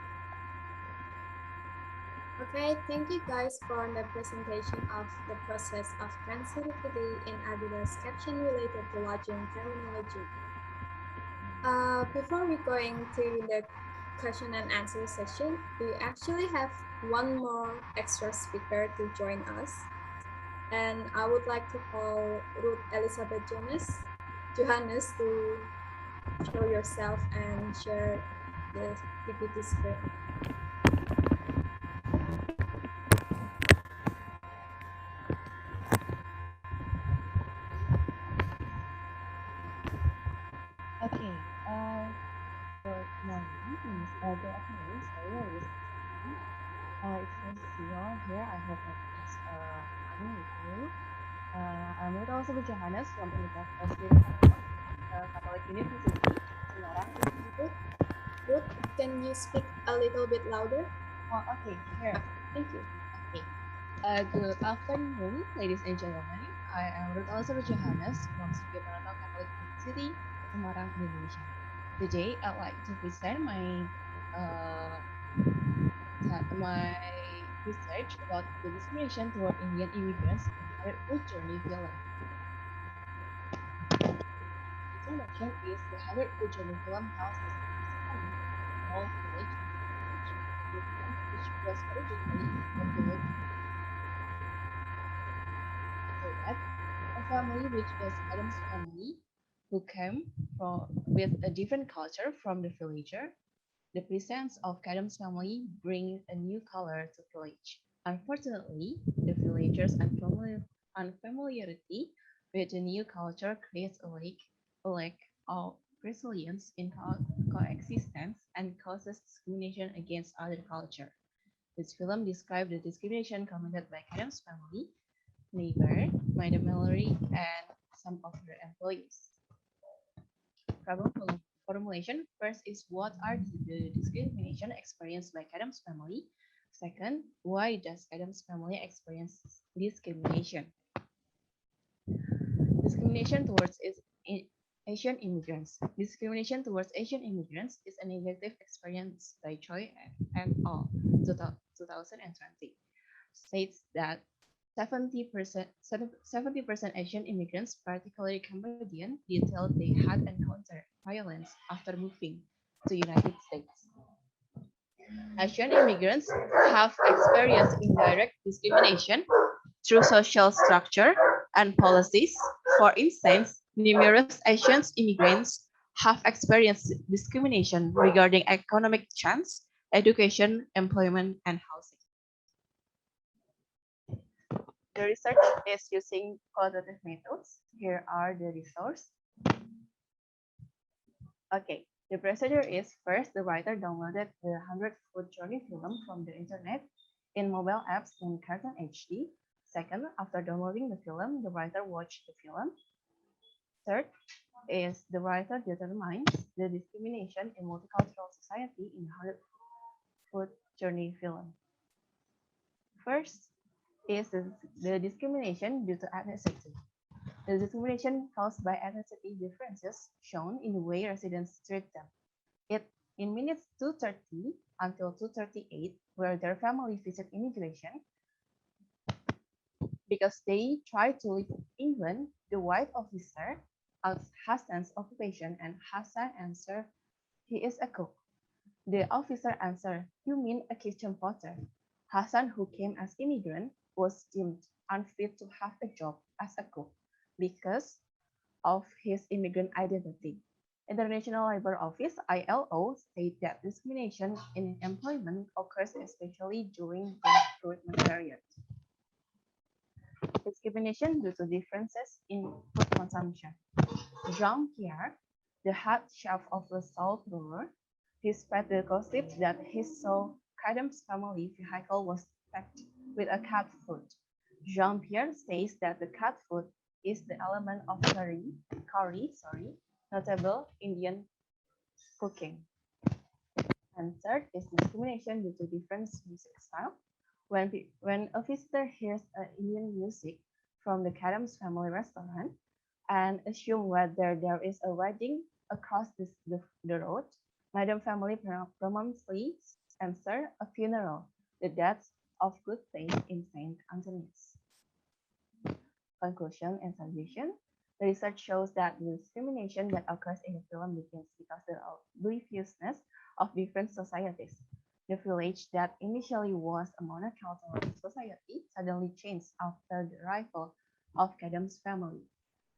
Okay, thank you guys for the presentation of the process of transitivity in Agoda's caption related to lodging terminology. Before we going to the question and answer session, we actually have one more extra speaker to join us. And I would like to call Ruth Elizabeth Johannes to show yourself and share the PPT screen.
Okay, good morning, good afternoon, sorry, ladies and gentlemen. It's nice to see you all here. I hope everyone's fine with you. I'm Ruth Elizabeth Johannes from Universitas Catholic University, Semarang.
Ruth, can you speak a little bit louder?
Oh, okay, sure.
Thank you.
Okay. Good afternoon, ladies and gentlemen. I am Ruth Elizabeth Johannes from Semarang Catholic University, Semarang, Indonesia. Today, I'd like to present my research about the discrimination toward Indian immigrants in Harriet Journey film. The introduction is the Harriet Journey film house is a small village which was originally from the village. After that, a
family, which is Adam's family, who came with a different culture from the villager. The presence of Adam's family brings a new color to village. Unfortunately, the villagers' unfamiliarity with the new culture creates a lack of resilience in coexistence and causes discrimination against other culture. This film describes the discrimination committed by Adam's family, neighbor, Madam Mallory, and some of her employees. Problem formulation. First is what are the discrimination experienced by Adam's family? Second, why does Adam's family experience discrimination? Discrimination towards Asian immigrants. Discrimination towards Asian immigrants is a negative experience by Choi et al. 2020. States that 70% Asian immigrants, particularly Cambodian, detailed they had encountered violence after moving to United States. Asian immigrants have experienced indirect discrimination through social structure and policies. For instance, numerous Asian immigrants have experienced discrimination regarding economic chance, education, employment, and housing. The research is using qualitative methods. Here are the resources. Okay, the procedure is first, the writer downloaded the 100-foot journey film from the internet in mobile apps in Cartoon HD. Second, after downloading the film, the writer watched the film. Third is the writer determines the discrimination in multicultural society in 100-foot journey film. First is the discrimination due to ethnicity. The discrimination caused by ethnicity differences shown in the way residents treat them. In minutes 230 until 238, where their family visit immigration, because they try to leave England, the white officer asked Hassan's occupation, and Hassan answered, "He is a cook." The officer answered, "You mean a kitchen porter?" Hassan, who came as immigrant, was deemed unfit to have a job as a cook because of his immigrant identity. International Labour Office (ILO) states that discrimination in employment occurs especially during the recruitment period. Discrimination due to differences in food consumption. Jean-Pierre, the head chef of the Celt brewer, he spread the gossip that his so Adam's family vehicle was packed with a cat food. Jean-Pierre says that the cat food is the element of curry, notable Indian cooking. And third is discrimination due to different music style. When a visitor hears Indian music from the Adams family restaurant and assume whether there is a wedding across the road, Madam family promptly answer a funeral, the death of good faith in Saint Anthony's. Conclusion and suggestion. The research shows that the discrimination that occurs in the film begins because of the obliviousness of different societies. The village that initially was a monocultural society suddenly changed after the arrival of Adam's family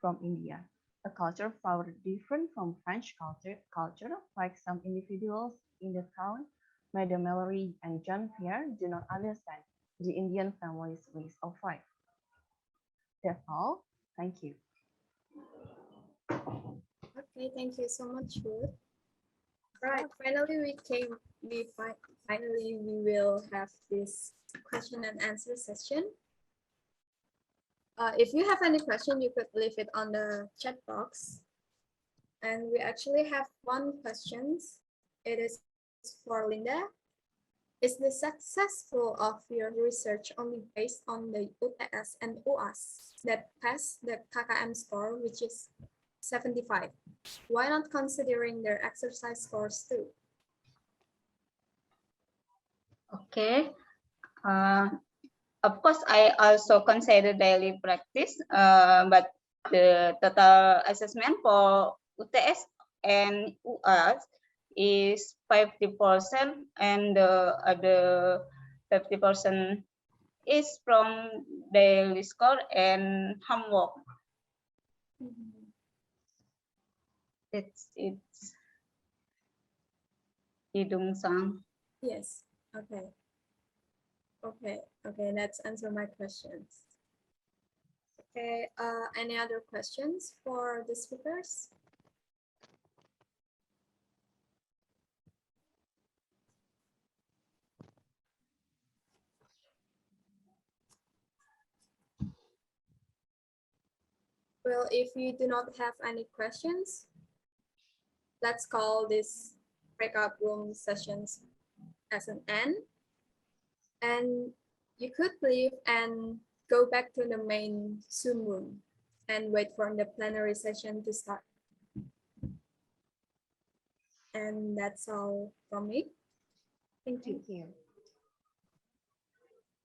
from India, a culture far different from French culture, like some individuals in the town, Madame Mallory and Jean-Pierre do not understand the Indian family's ways of life. That's all. Thank you.
Okay, thank you so much, Ruth. Right, finally we will have this question and answer session. If you have any question, you could leave it on the chat box. And we actually have one question. It is for Linda. Is the successful of your research only based on the UTS and UAS that pass the KKM score, which is 75? Why not considering their exercise scores too?
Okay. Of course, I also consider daily practice, but the total assessment for UTS and UAS is 50%, and the other 50% is from daily score and homework. It's Hidung Sang.
Yes. Okay. Okay. Okay. Let's answer my questions. Okay. Any other questions for the speakers? Well, if you do not have any questions, let's call this breakout room sessions as an end. And you could leave and go back to the main Zoom room and wait for the plenary session to start. And that's all from me. Thank you.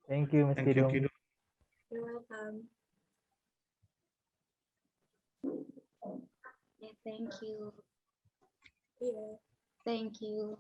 Thank you, Ms. Kidung.
You're welcome.
Thank you.
Yeah.
Thank you.